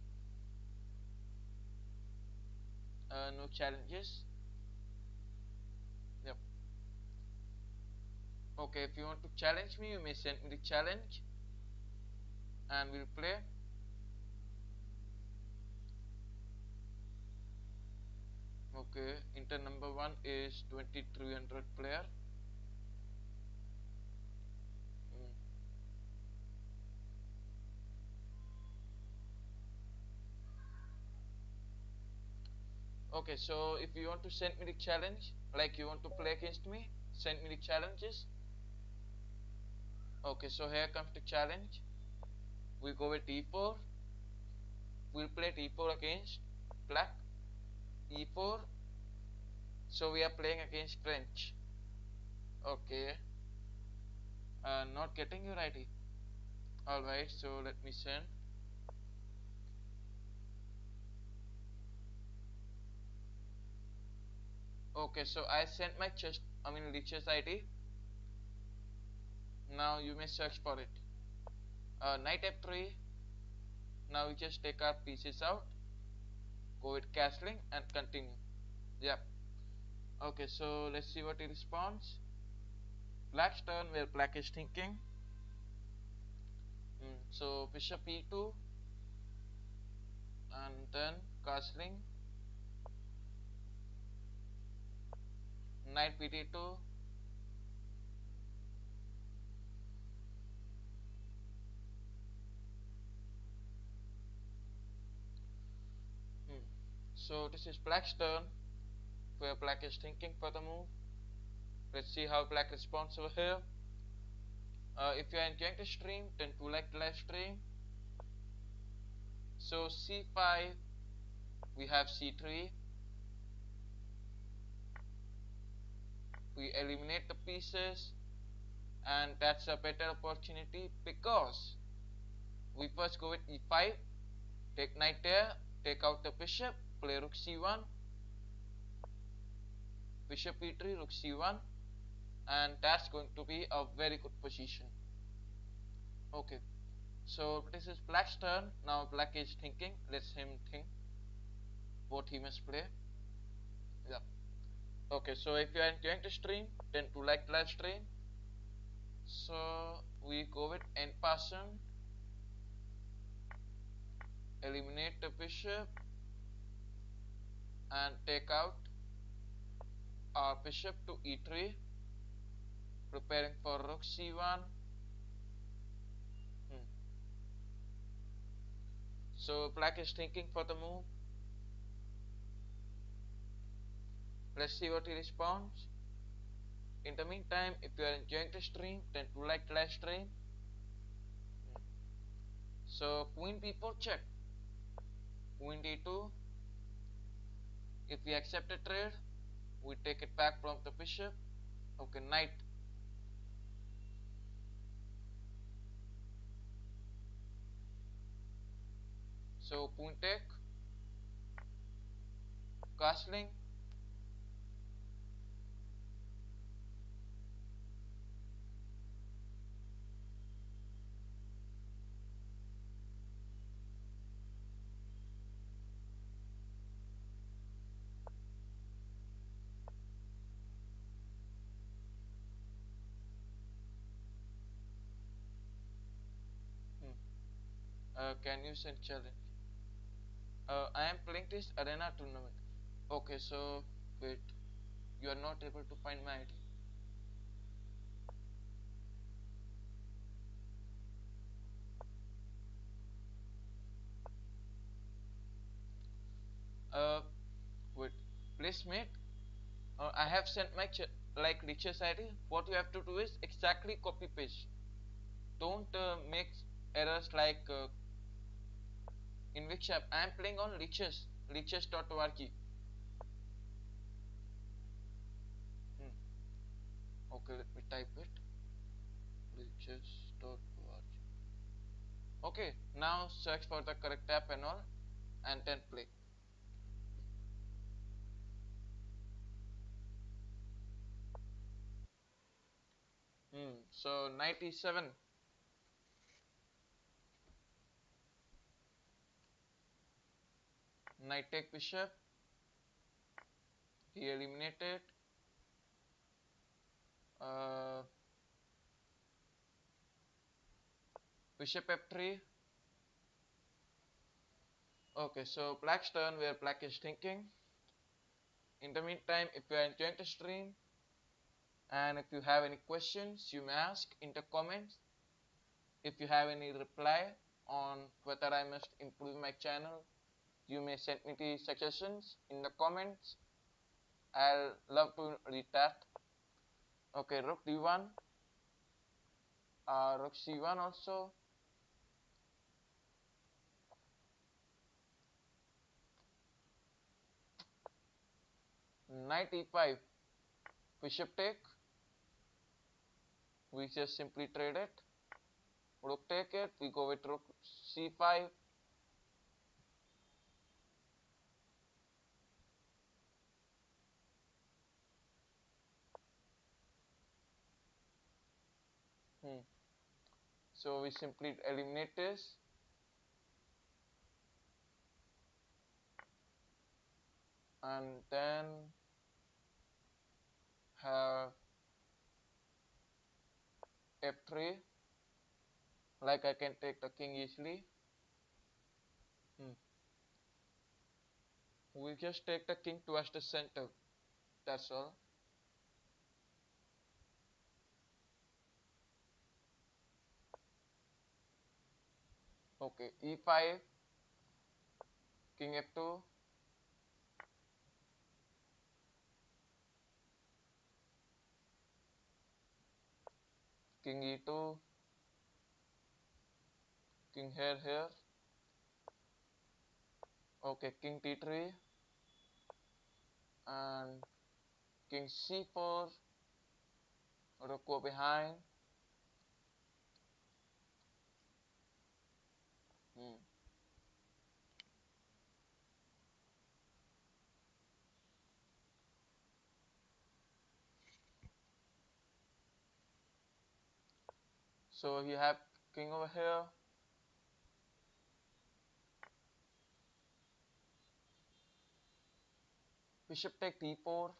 No challenges. Yep. Okay, if you want to challenge me, you may send me the challenge and we'll play. Okay, inter number 1 is 2300 player. Okay, so if you want to send me the challenge, like you want to play against me, send me the challenges. Okay, so here comes the challenge. We go with e4. We'll play e4 against black. E4. So we are playing against French. Okay. Not getting you righty. Alright, so let me send. Okay, so I sent my Lichess ID. Now you may search for it. Knight f3. Now we just take our pieces out, go with castling and continue. Yeah. Okay, so let's see what he responds. Black's turn where black is thinking. So bishop e2 and then castling. Knight bd2. So this is black's turn where black is thinking for the move. Let's see how black responds over here. If you are enjoying the stream, then do like the live stream. So c5, we have c3. We eliminate the pieces, and that's a better opportunity because we first go with e5, take knight there, take out the bishop, play rook c1, bishop e3, rook c1, and that's going to be a very good position. Okay, so this is black's turn. Now black is thinking. Let him think what he must play. Yeah. Okay, so if you are enjoying the stream, then do like the live stream. So we go with en passant, eliminate the bishop, and take out our bishop to e3, preparing for rook c1. So black is thinking for the move. Let's see what he responds. In the meantime, if you are enjoying the stream, then do like the live stream. So queen b4 check, queen d2. If we accept the trade, we take it back from the bishop. Okay, knight. So queen take, castling. Can you send challenge? I am playing this arena tournament. Okay, so wait, you are not able to find my ID. Uh, wait, please mate. I have sent my like Riches ID. What you have to do is exactly copy paste. Don't make errors like in which app. I am playing on Riches, riches.org. Hmm. Okay, let me type it. Riches.org. Okay, now search for the correct app and all, and then play. So knight e7. Knight take bishop. He eliminated. Uh, Bishop f3. Okay, so black's turn where black is thinking. In the meantime, if you are enjoying the stream and if you have any questions, you may ask in the comments. If you have any reply on whether I must improve my channel, you may send me the suggestions in the comments. I'll love to read that. Okay, rook d1, rook c1 also. Knight e5, bishop take. We just simply trade it. Rook take it. We go with rook c5. So we simply eliminate this. And then have f3. Like I can take the king easily. We just take the king towards the center. That's all. Okay, e5, king f2, king e2, king here. Okay, king t3 and king c4. Rook go behind. Hmm. So you have king over here. Bishop take d4.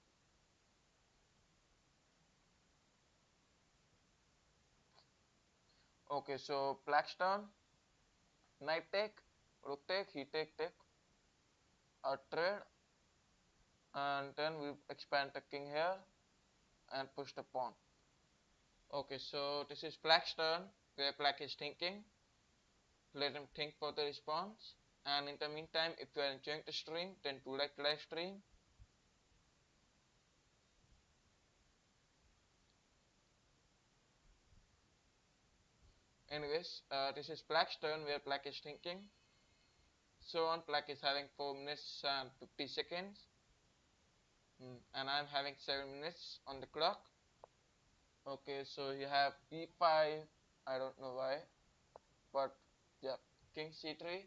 Okay, so black's turn. Knight take, rook take, he take a trade, and then we expand the king here and push the pawn. Okay, so this is black's turn where black is thinking. Let him think for the response. And in the meantime, if you are enjoying the stream, then do like the live stream. Anyways, this is black's turn where black is thinking. So on, black is having 4 minutes and 50 seconds. And I'm having 7 minutes on the clock. Okay, so you have b5. I don't know why, but yeah, king c3.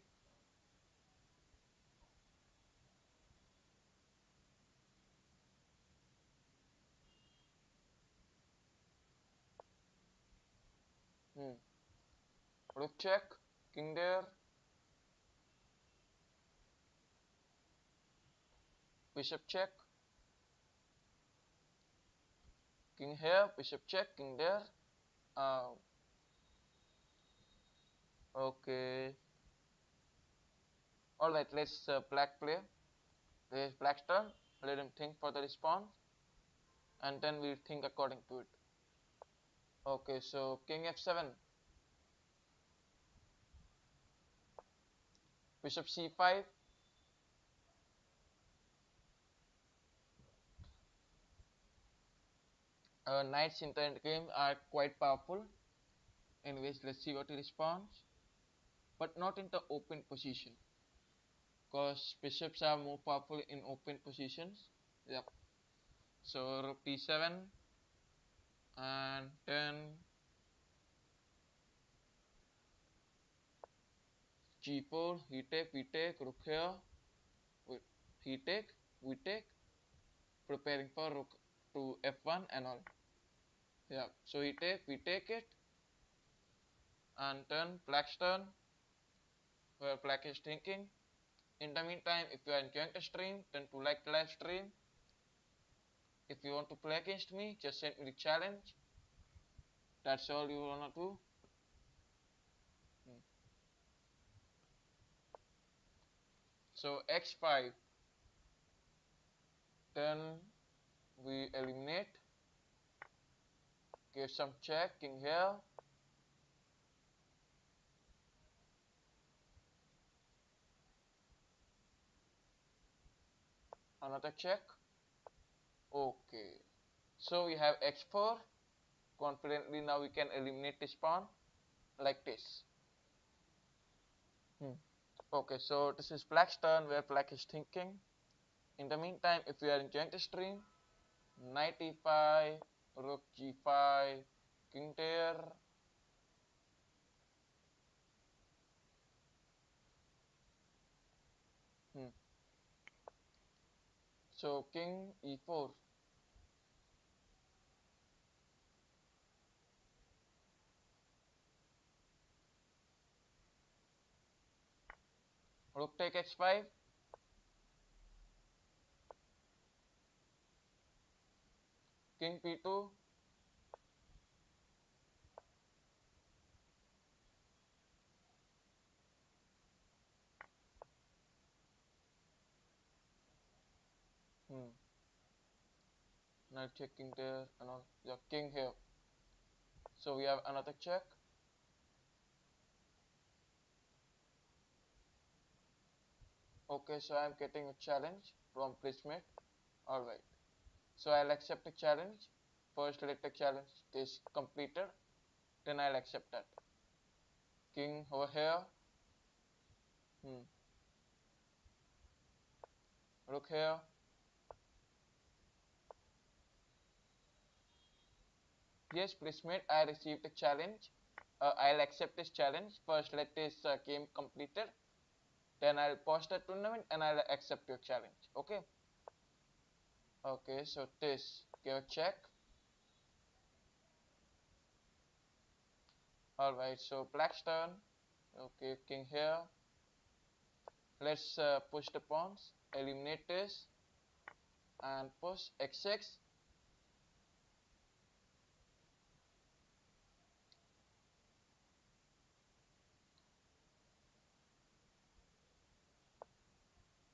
Rook check, king there, bishop check, king here, bishop check, king there. Uh, okay. Alright, let's black play. There's black's turn. Let him think for the response, and then we'll think according to it. Okay, so king f7, bishop c5, knights in the game are quite powerful. Anyways, let's see what he responds, but not in the open position, because bishops are more powerful in open positions. Yep. So rook d7, and then g4, he take, we take, rook here, he take, we take, preparing for rook to f1 and all. Yeah, so he take, we take it, and then black's turn, where black is thinking. In the meantime, if you are enjoying the stream, then to like the live stream. If you want to play against me, just send me the challenge. That's all you wanna do. So x5, then we eliminate, give some check, king here, another check. Okay, so we have x4. Confidently now we can eliminate this pawn like this. Okay, so this is black's turn, where black is thinking. In the meantime, if you are enjoying the stream, knight e5, rook g5, king there. So king e4, rook take x5, king p2, knight checking there, and all. Yeah, king here. So we have another check. Okay, so I'm getting a challenge from Prismate. Alright, so I'll accept the challenge. First let the challenge is completed, then I'll accept that. King over here, rook here, yes Prismate, I received a challenge. I'll accept this challenge. First let this game completed, then I'll pause the tournament and I'll accept your challenge. Okay. Okay, so this, give a check. Alright, so black's turn. Okay, king here. Let's push the pawns, eliminate this, and push x6.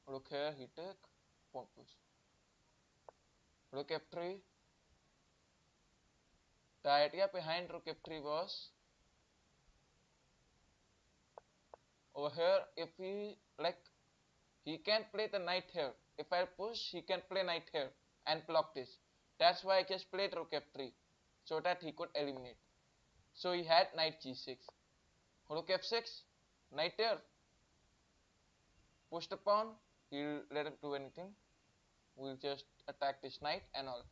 Rook here, he take, pawn push. Rook f3. The idea behind rook f3 was, over here, if he he can play the knight here. If I push, he can play knight here and block this. That's why I just played rook f3, so that he could eliminate. So he had knight g6. Rook f6, knight here. Push the pawn, he'll let him do anything. We'll just attack this knight and all.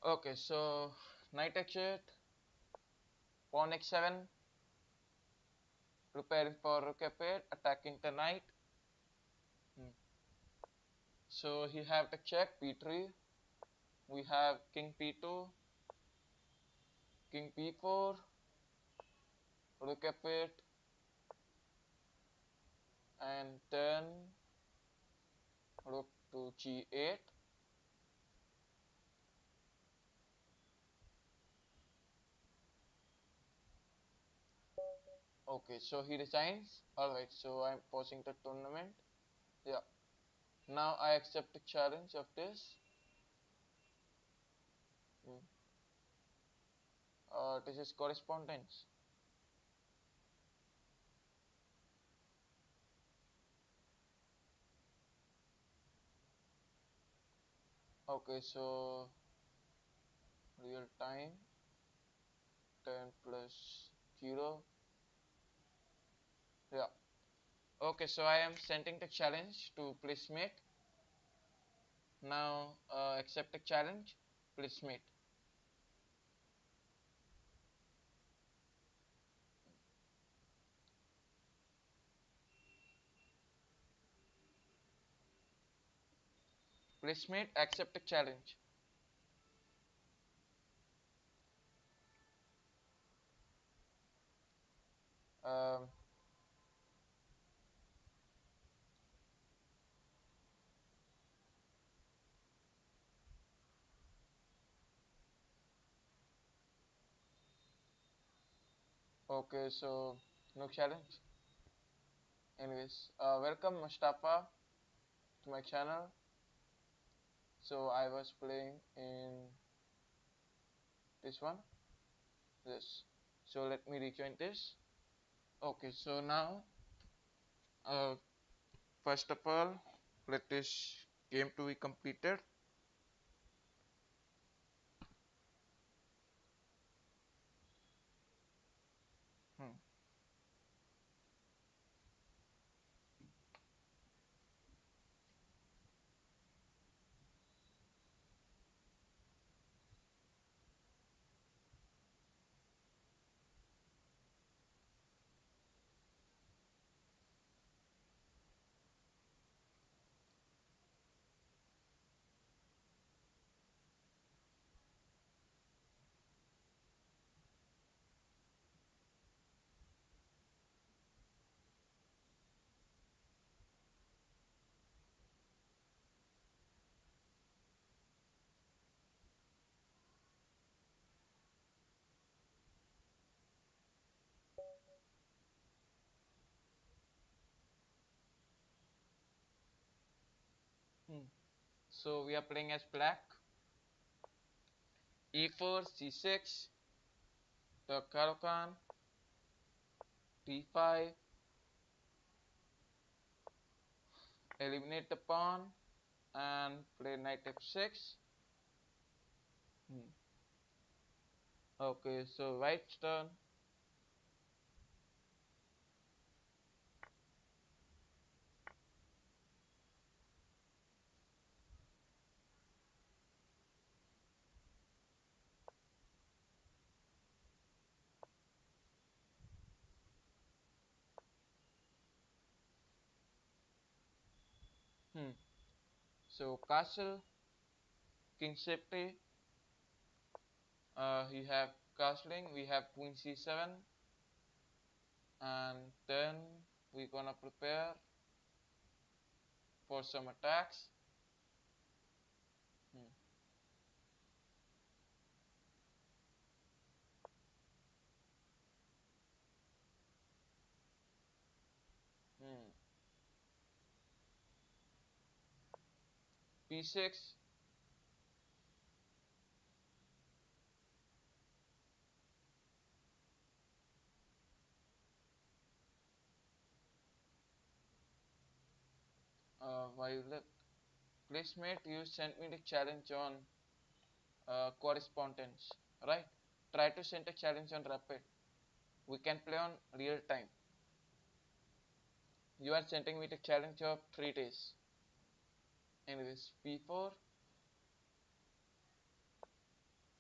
Okay, so knight h8, pawn h7, preparing for rook f8, attacking the knight. So he have the check b3. We have king p2, king p4, rook f8, and then rook to g8. Okay, so he resigns. Alright, so I'm pausing the tournament. Yeah. Now I accept the challenge of this. Hmm. This is correspondence. Okay, so real time 10 plus 0. Yeah. Okay, so I am sending the challenge to please meet. Now accept the challenge. Please meet. Please meet. Accept the challenge. Um, okay, so no challenge. Anyways, welcome Mustafa to my channel. So I was playing in this one. Yes. So let me rejoin this. Okay, so now, uh, first of all, let this game to be completed. Hmm. Hmm. So we are playing as black. E4, C6, the Caro-Kann, D5, eliminate the pawn, and play knight F6. Hmm. Okay, so white's turn. Hmm. So castle, king safety. You have castling. We have queen C7, and then we're gonna prepare for some attacks. Hmm. Hmm. P6. Violet. Please mate, you sent me the challenge on correspondence, right? Try to send a challenge on rapid. We can play on real time. You are sending me the challenge of 3 days. Anyways, P4,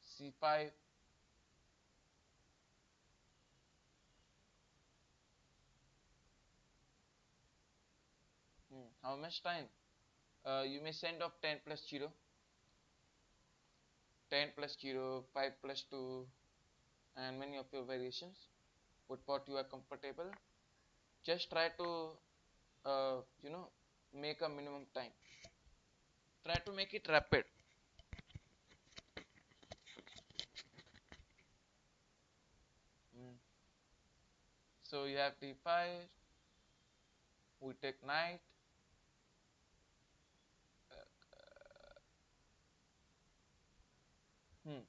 C5. How much time? You may send off 10 plus 0, 10 plus 0, 5 plus 2, and many of your variations. With what you are comfortable. Just try to, make a minimum time. Try to make it rapid. So you have d5, we take knight. Hmm.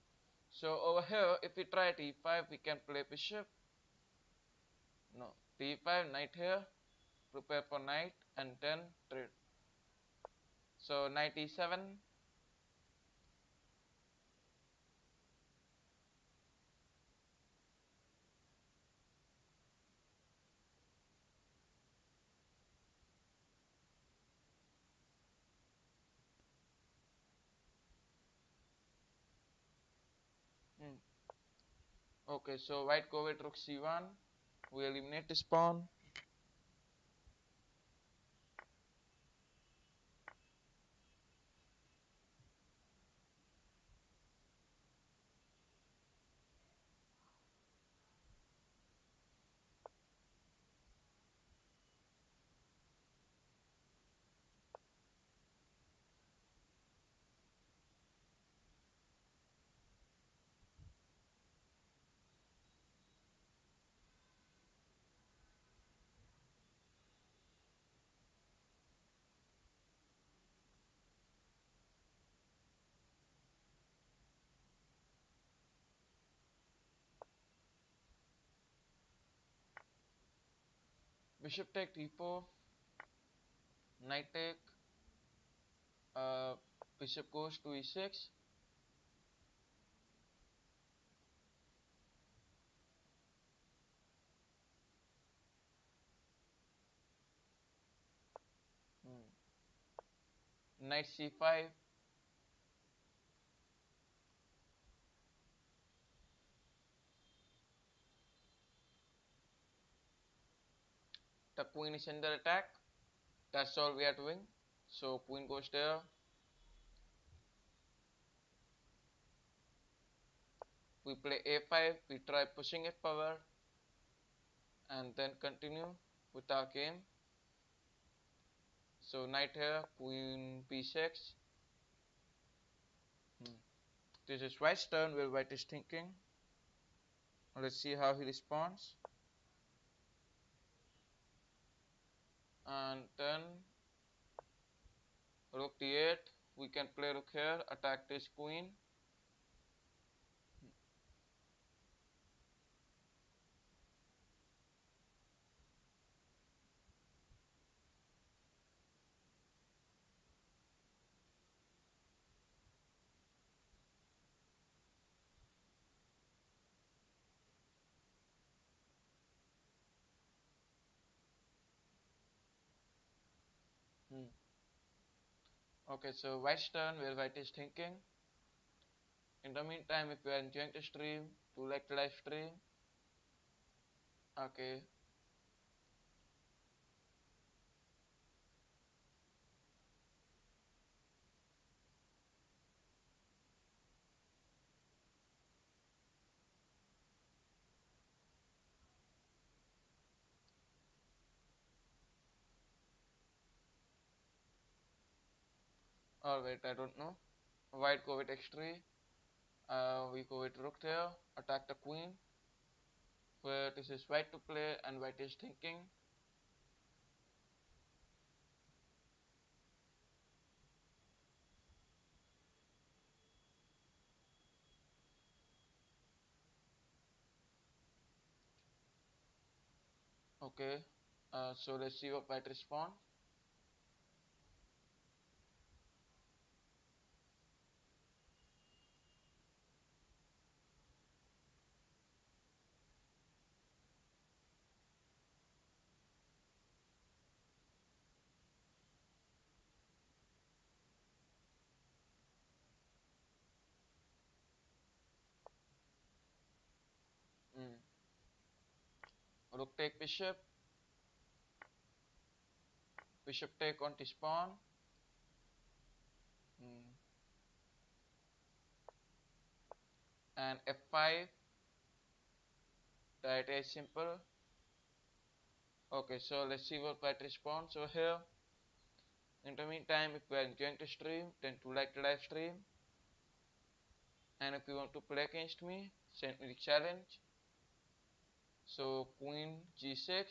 So over here, if we try d5, we can play bishop. No, d5, knight here, prepare for knight, and then trade. So knight e7. Hmm. Okay, so white go with rook c1. We eliminate this pawn. Bishop take d4. Knight take. Uh, Bishop goes to e6. Hmm. Knight c5. The queen is under attack. That's all we are doing. So queen goes there. We play a5. We try pushing it forward, and then continue with our game. So knight here, queen b6. Hmm. This is white's turn where white is thinking. Let's see how he responds. And then rook d8. We can play rook here, attack this queen. Hmm. Okay, so white's turn where white is thinking. In the meantime, if you are enjoying the stream, do like the live stream. Okay. Alright, I don't know. White go with x3. We go with rook there, attack the queen. Where this is white to play and white is thinking. Okay. So let's see what white responds. Mm. Rook take bishop. Bishop take on this pawn. Mm. And f5. That is simple. Okay, so let's see what white responds. So here, in the meantime, if you are enjoying the stream, then do like the live stream. And if you want to play against me, send me the challenge. So queen g6,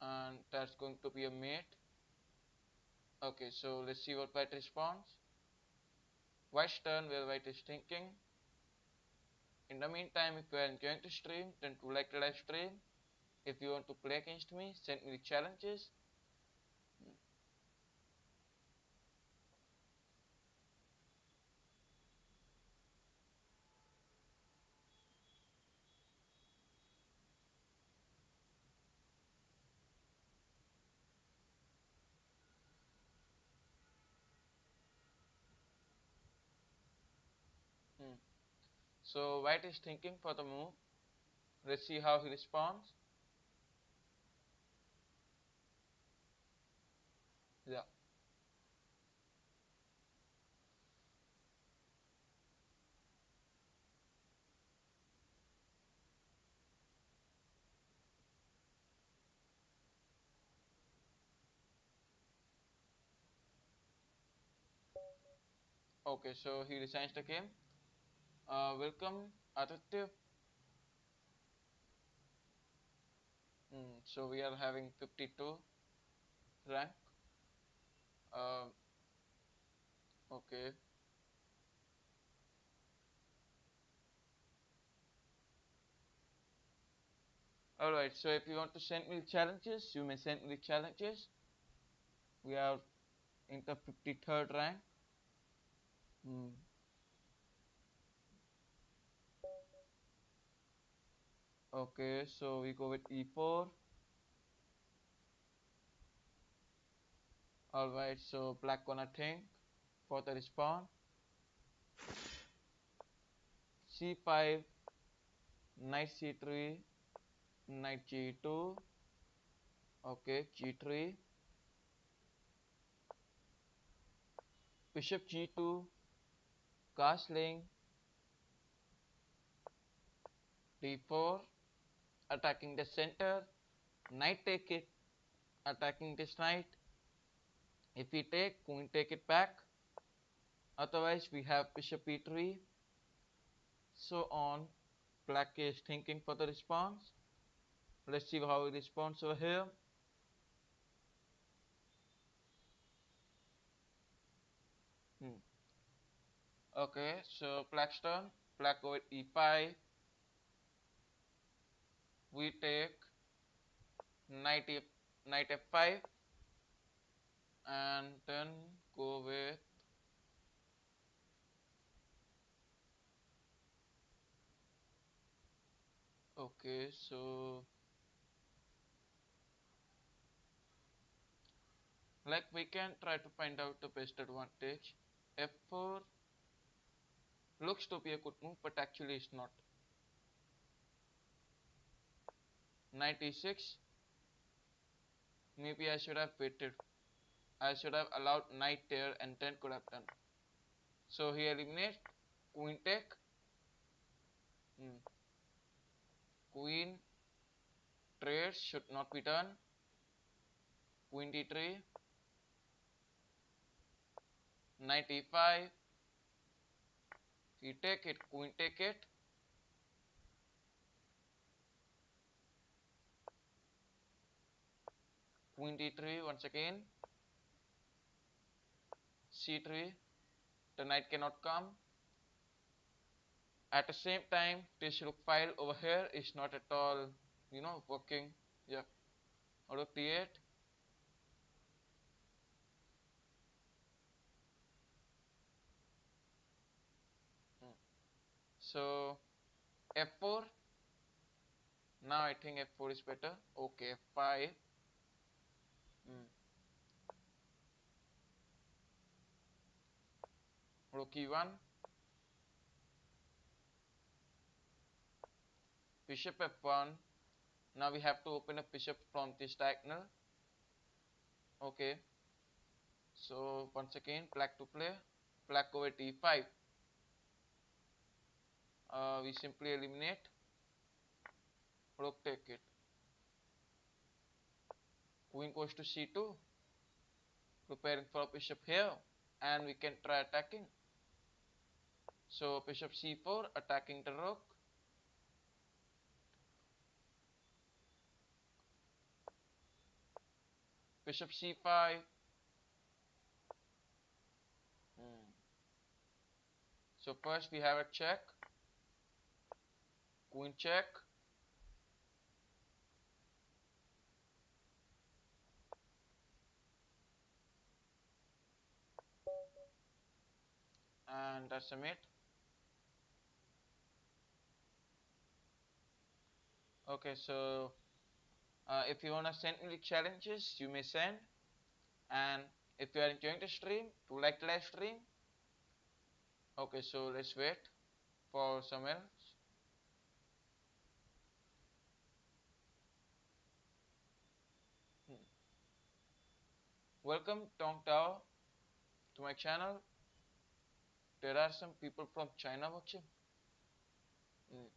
and that's going to be a mate. Okay, so let's see what white responds. White's turn where white is thinking. In the meantime, if you are enjoying the stream, then do like the live stream. If you want to play against me, send me the challenges. Hmm. So white is thinking for the move. Let's see how he responds. Yeah. Okay, so he resigns the game. Welcome, Aditya. So we are having 52 rank. Uh, okay. Alright, so if you want to send me challenges, you may send me challenges. We are in the 53rd rank. Hmm. Okay, so we go with e4. Alright, so black gonna think for the respawn. c5, knight c3, knight g2. Okay, g3, bishop g2, castling, d4, attacking the center, knight take it, attacking this knight. If we take, queen take it back. Otherwise, we have bishop e3. So on, black is thinking for the response. Let's see how he responds over here. Hmm. Okay, so black's turn. Black go with e5. We take knight f5, and then go with okay. So like we can try to find out the best advantage. f4 looks to be a good move, but actually it's not. Knight e6. Maybe I should have waited. I should have allowed knight there and then could have done. So he eliminates queen take. Hmm. Queen trades should not be done. Queen d3, knight e5. He take it, queen take it. Queen d3 once again. c3. The knight cannot come. At the same time, this rook file over here is not at all, working. Yeah. Rook d8. Hmm. So f4. Now I think f4 is better. Okay, f5. Hmm. Rook e1. Bishop f1. Now we have to open a bishop from this diagonal. Okay. So once again, black to play. Black over d5. We simply eliminate. Rook take it. Queen goes to c2. Preparing for a bishop here. And we can try attacking. So bishop c4 attacking the rook. Bishop c5. Hmm. So first we have a check. Queen check. And that's a mate. Okay, so if you wanna send me challenges, you may send. And if you are enjoying the stream, to like the live stream. Okay, so let's wait for someone else. Hmm. Welcome Tong Tao to my channel. There are some people from China watching. Hmm.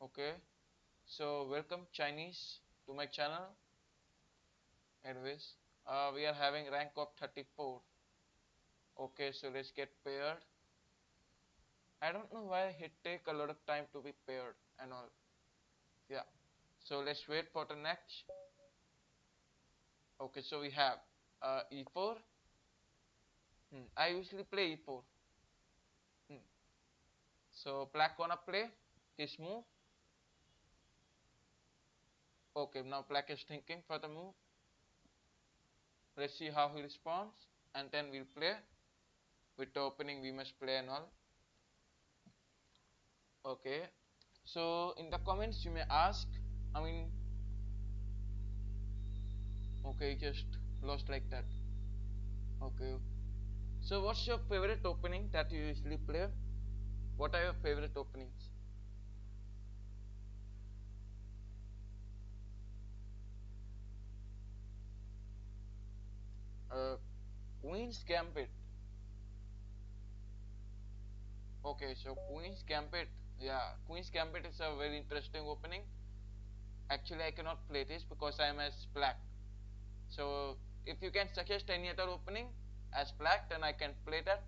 Okay, so welcome Chinese to my channel. Anyways, we are having rank of 34. Okay, so let's get paired. I don't know why it take a lot of time to be paired and all. Yeah. So let's wait for the next. Okay, so we have e4. I usually play e4. Hmm. So black gonna play his move. Okay, now black is thinking for the move. Let's see how he responds, and then we'll play. With the opening, we must play and all. Okay. So in the comments, you may ask. I mean, okay, just lost like that. Okay. So what's your favorite opening that you usually play? What are your favorite openings? Uh, Queen's Gambit. Okay, so Queen's Gambit. Yeah, Queen's Gambit is a very interesting opening. Actually, I cannot play this because I am as black. So if you can suggest any other opening as black, then I can play that.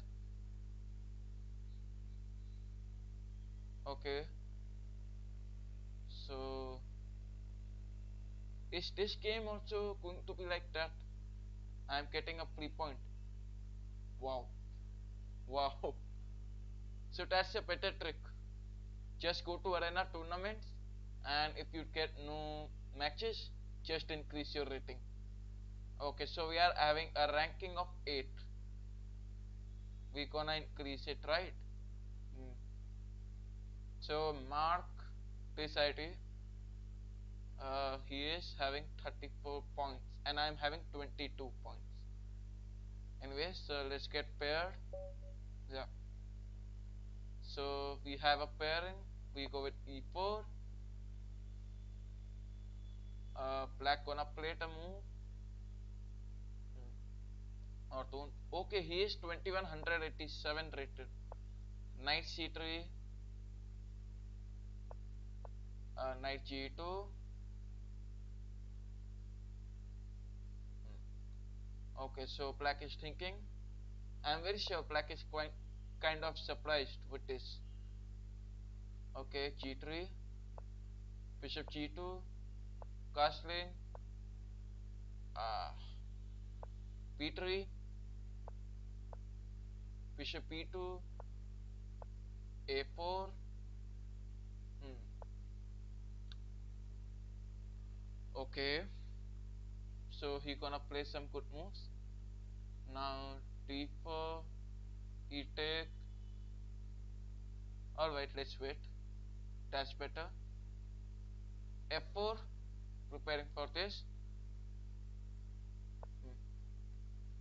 Okay. So is this game also going to be like that? I'm getting a free point. Wow. Wow. So that's a better trick. Just go to arena tournaments, and if you get no matches, just increase your rating. Okay, so we are having a ranking of 8. We gonna increase it, right? Hmm. So Mark this ID, he is having 34 points and I'm having 22 points. Anyways, so let's get paired. Yeah. So we have a pairing. We go with e4. Black gonna play the move. Or don't. Okay, he is 2187 rated. Knight c3. Knight g2. Okay, so black is thinking. I'm very sure black is quite kind of surprised with this. Okay, g3. Bishop g2. Castling. B3. Bishop e2. A4. Hmm. Okay, so he gonna play some good moves. Now d4, e take. Alright, let's wait. That's better. F4, preparing for this. Hmm.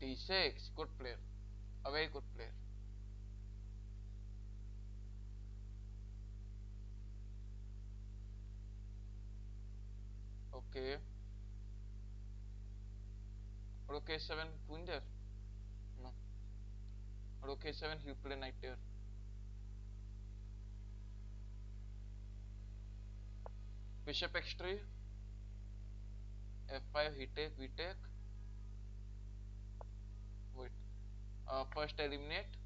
D6, good player. A very good player. Okay. Rook a7, queen there. No. Rook a7, he'll play knight there. Bishop x3, f5, he take, we take. Wait. First eliminate.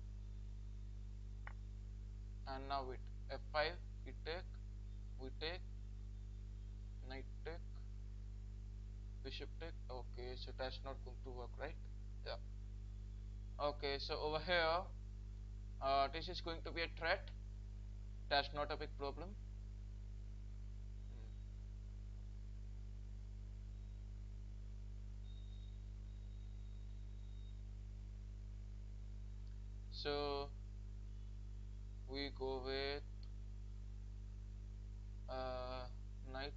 and now with f5 we take knight take, bishop take. Okay, so that's not going to work, right? Yeah. Okay, so over here, this is going to be a threat. That's not a big problem. So we go with knight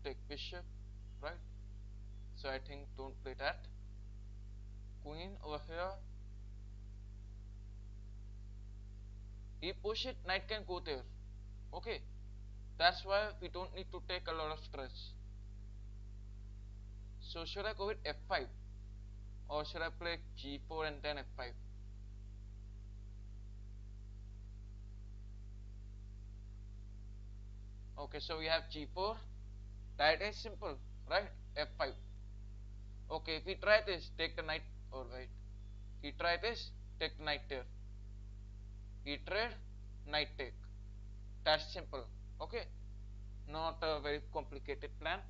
take bishop, right? So I think don't play that. Queen over here. He push it, knight can go there. Okay, that's why we don't need to take a lot of stress. So should I go with f5 or should I play g4 and then f5? Okay, so we have g4. That is simple, right? f5. Okay, if we try this, take the knight. Alright. We try this, take the knight there. We trade, knight take. That's simple. Okay, not a very complicated plan.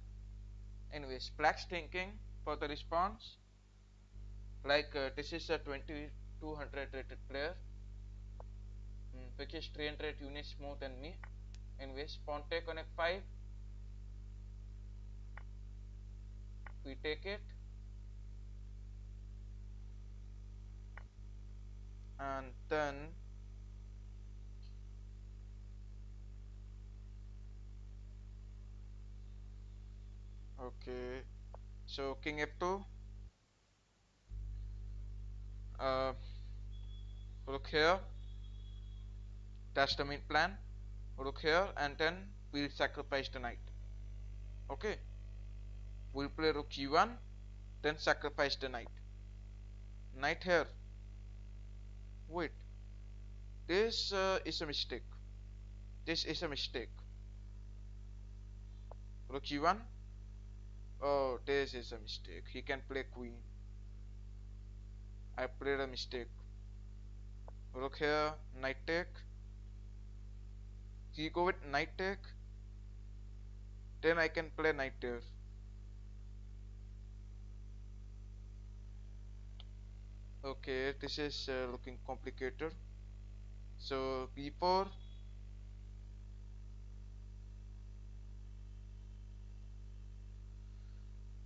Anyways, Black's thinking for the response. Like this is a 2200 rated player, which is 300 units more than me. Anyways, pawn take on f5. We take it, and then okay. So king f2. Uh, Look here. That's the main plan. Rook here, and then we'll sacrifice the knight. Okay, we'll play rook g1, then sacrifice the knight. Knight here. Wait, this is a mistake. This is a mistake. Rook g1. Oh, this is a mistake. He can play queen. I played a mistake. Rook here, knight take. He go with knight take. Then I can play knight there. Okay, this is looking complicated. So b4.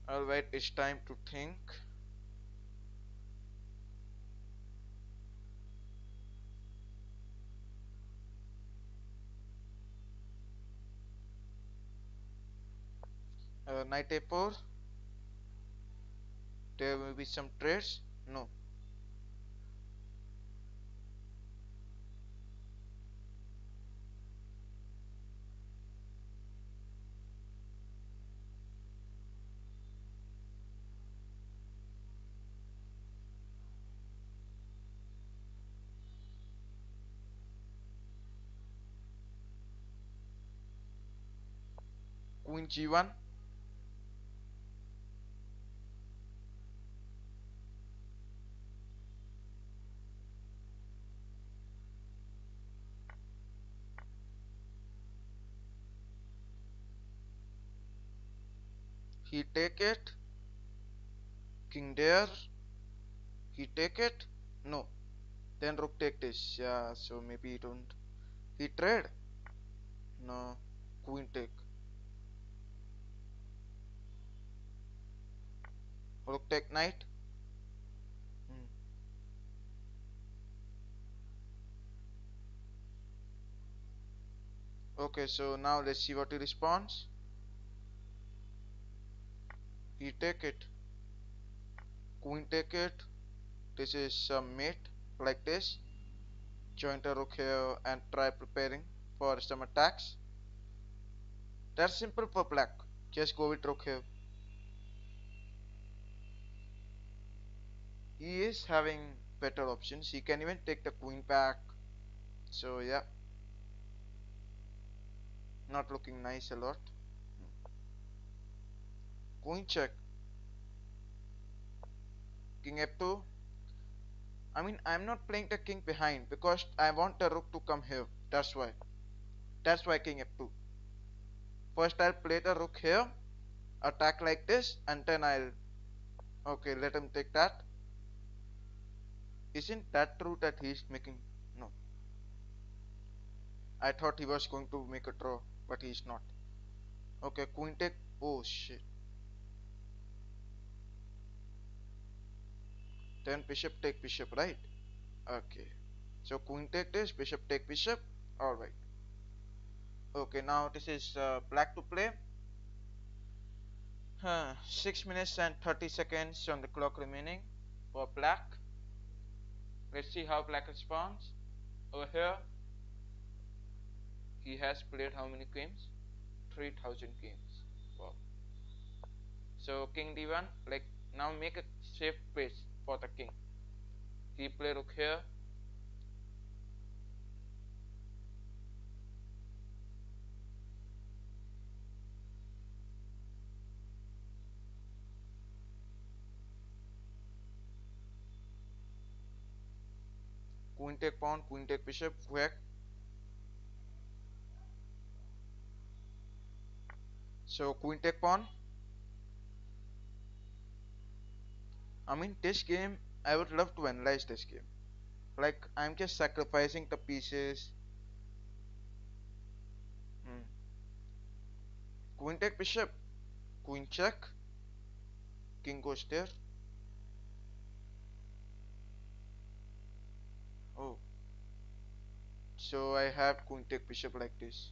Alright, it's time to think. Knight a4. There will be some trades. No. Queen g1. He take it. King there. He take it. No. Then rook take this. Yeah, so maybe he don't. He trade. No. Queen take. Rook take knight. Hmm. Okay, so now let's see what he responds. He take it. Queen take it. This is some mate like this. Join the rook here and try preparing for some attacks. That's simple for black. Just go with rook here. He is having better options. He can even take the queen back. So yeah, not looking nice a lot. Queen check. King f2. I mean, I'm not playing the king behind because I want the rook to come here. That's why. That's why king f2. First I'll play the rook here, attack like this, and then I'll... Okay, let him take that. Isn't that true that he's making... No. I thought he was going to make a draw, but he's not. Okay, queen take... Oh shit. Then bishop take bishop, right? Okay. So queen take this, bishop take bishop. Alright. Okay, now this is black to play. 6 minutes and 30 seconds on the clock remaining for black. Let's see how black responds. Over here, he has played how many games? 3000 games. Wow. So king d1, like now make a safe place for the king. He play rook here. Queen take pawn, queen take bishop, whack. So queen take pawn. I mean this game, I would love to analyze this game. Like I'm just sacrificing the pieces. Hmm. Queen take bishop, queen check, king goes there. Oh, so I have queen take bishop like this.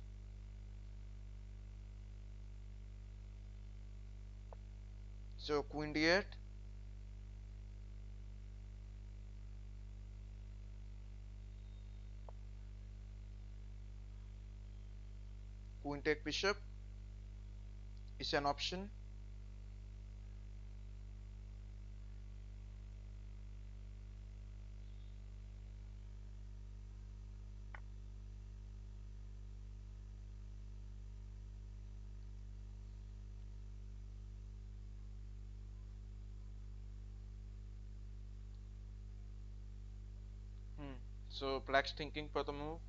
So queen d8, queen take bishop is an option. Hmm. So black's thinking for the move.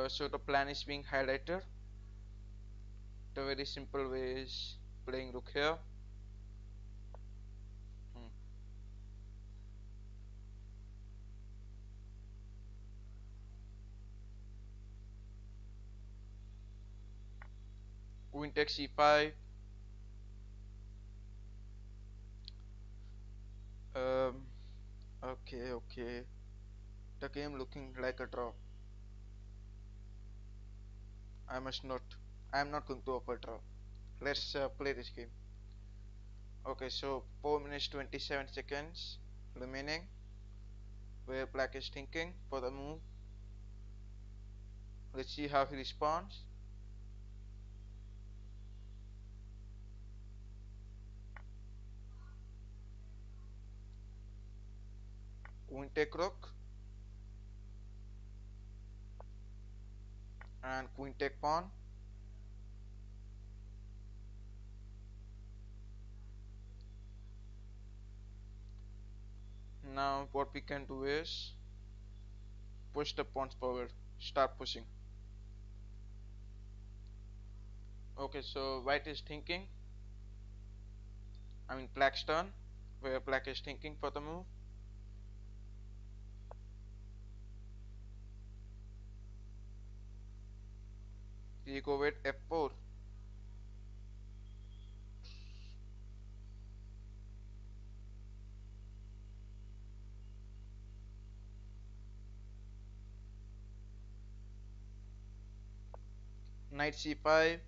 So the plan is being highlighted. The very simple way is playing rook here. Hmm. Queen takes c5. Um, okay. The game looking like a draw. I must not. I am not going to offer draw. Let's play this game. Okay, so 4 minutes 27 seconds remaining. Where black is thinking for the move. Let's see how he responds. Queen take rook and queen take pawn. Now what we can do is push the pawns forward. Start pushing. Okay, so white is thinking. I mean black's turn. Where black is thinking for the move. We go with f4. Knight c5.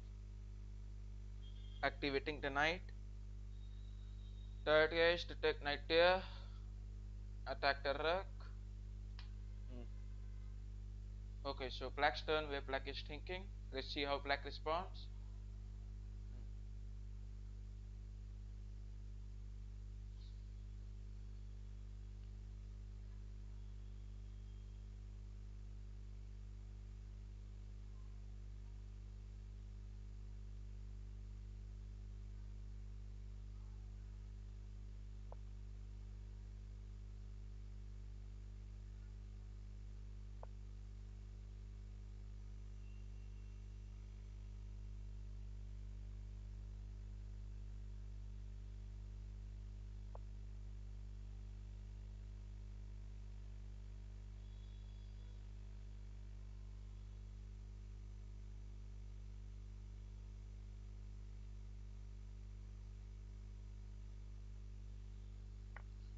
Activating the knight. That guys to take knight here, attack the rook. Hmm. Okay, so black's turn where black is thinking. Let's see how black responds.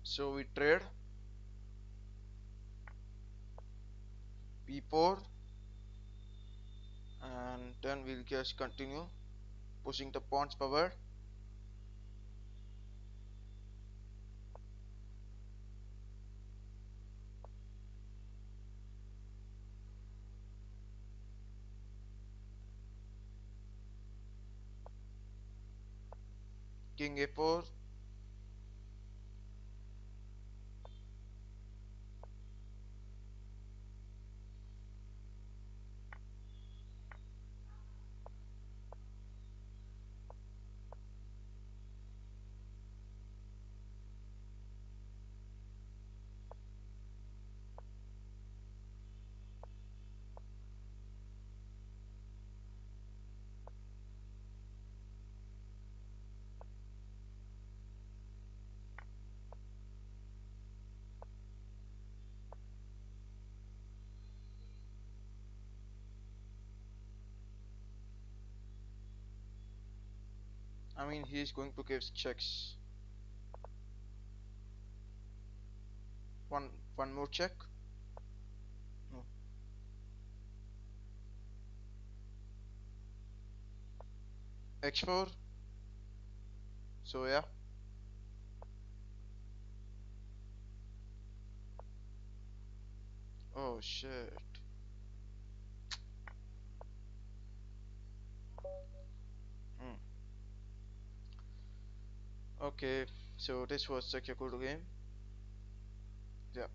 So we trade b4 and then we'll just continue pushing the pawns forward. King a4, I mean he is going to give checks. One more check. No. X4. So yeah. Oh shit. Hmm. Okay, so this was such a good game. Yeah.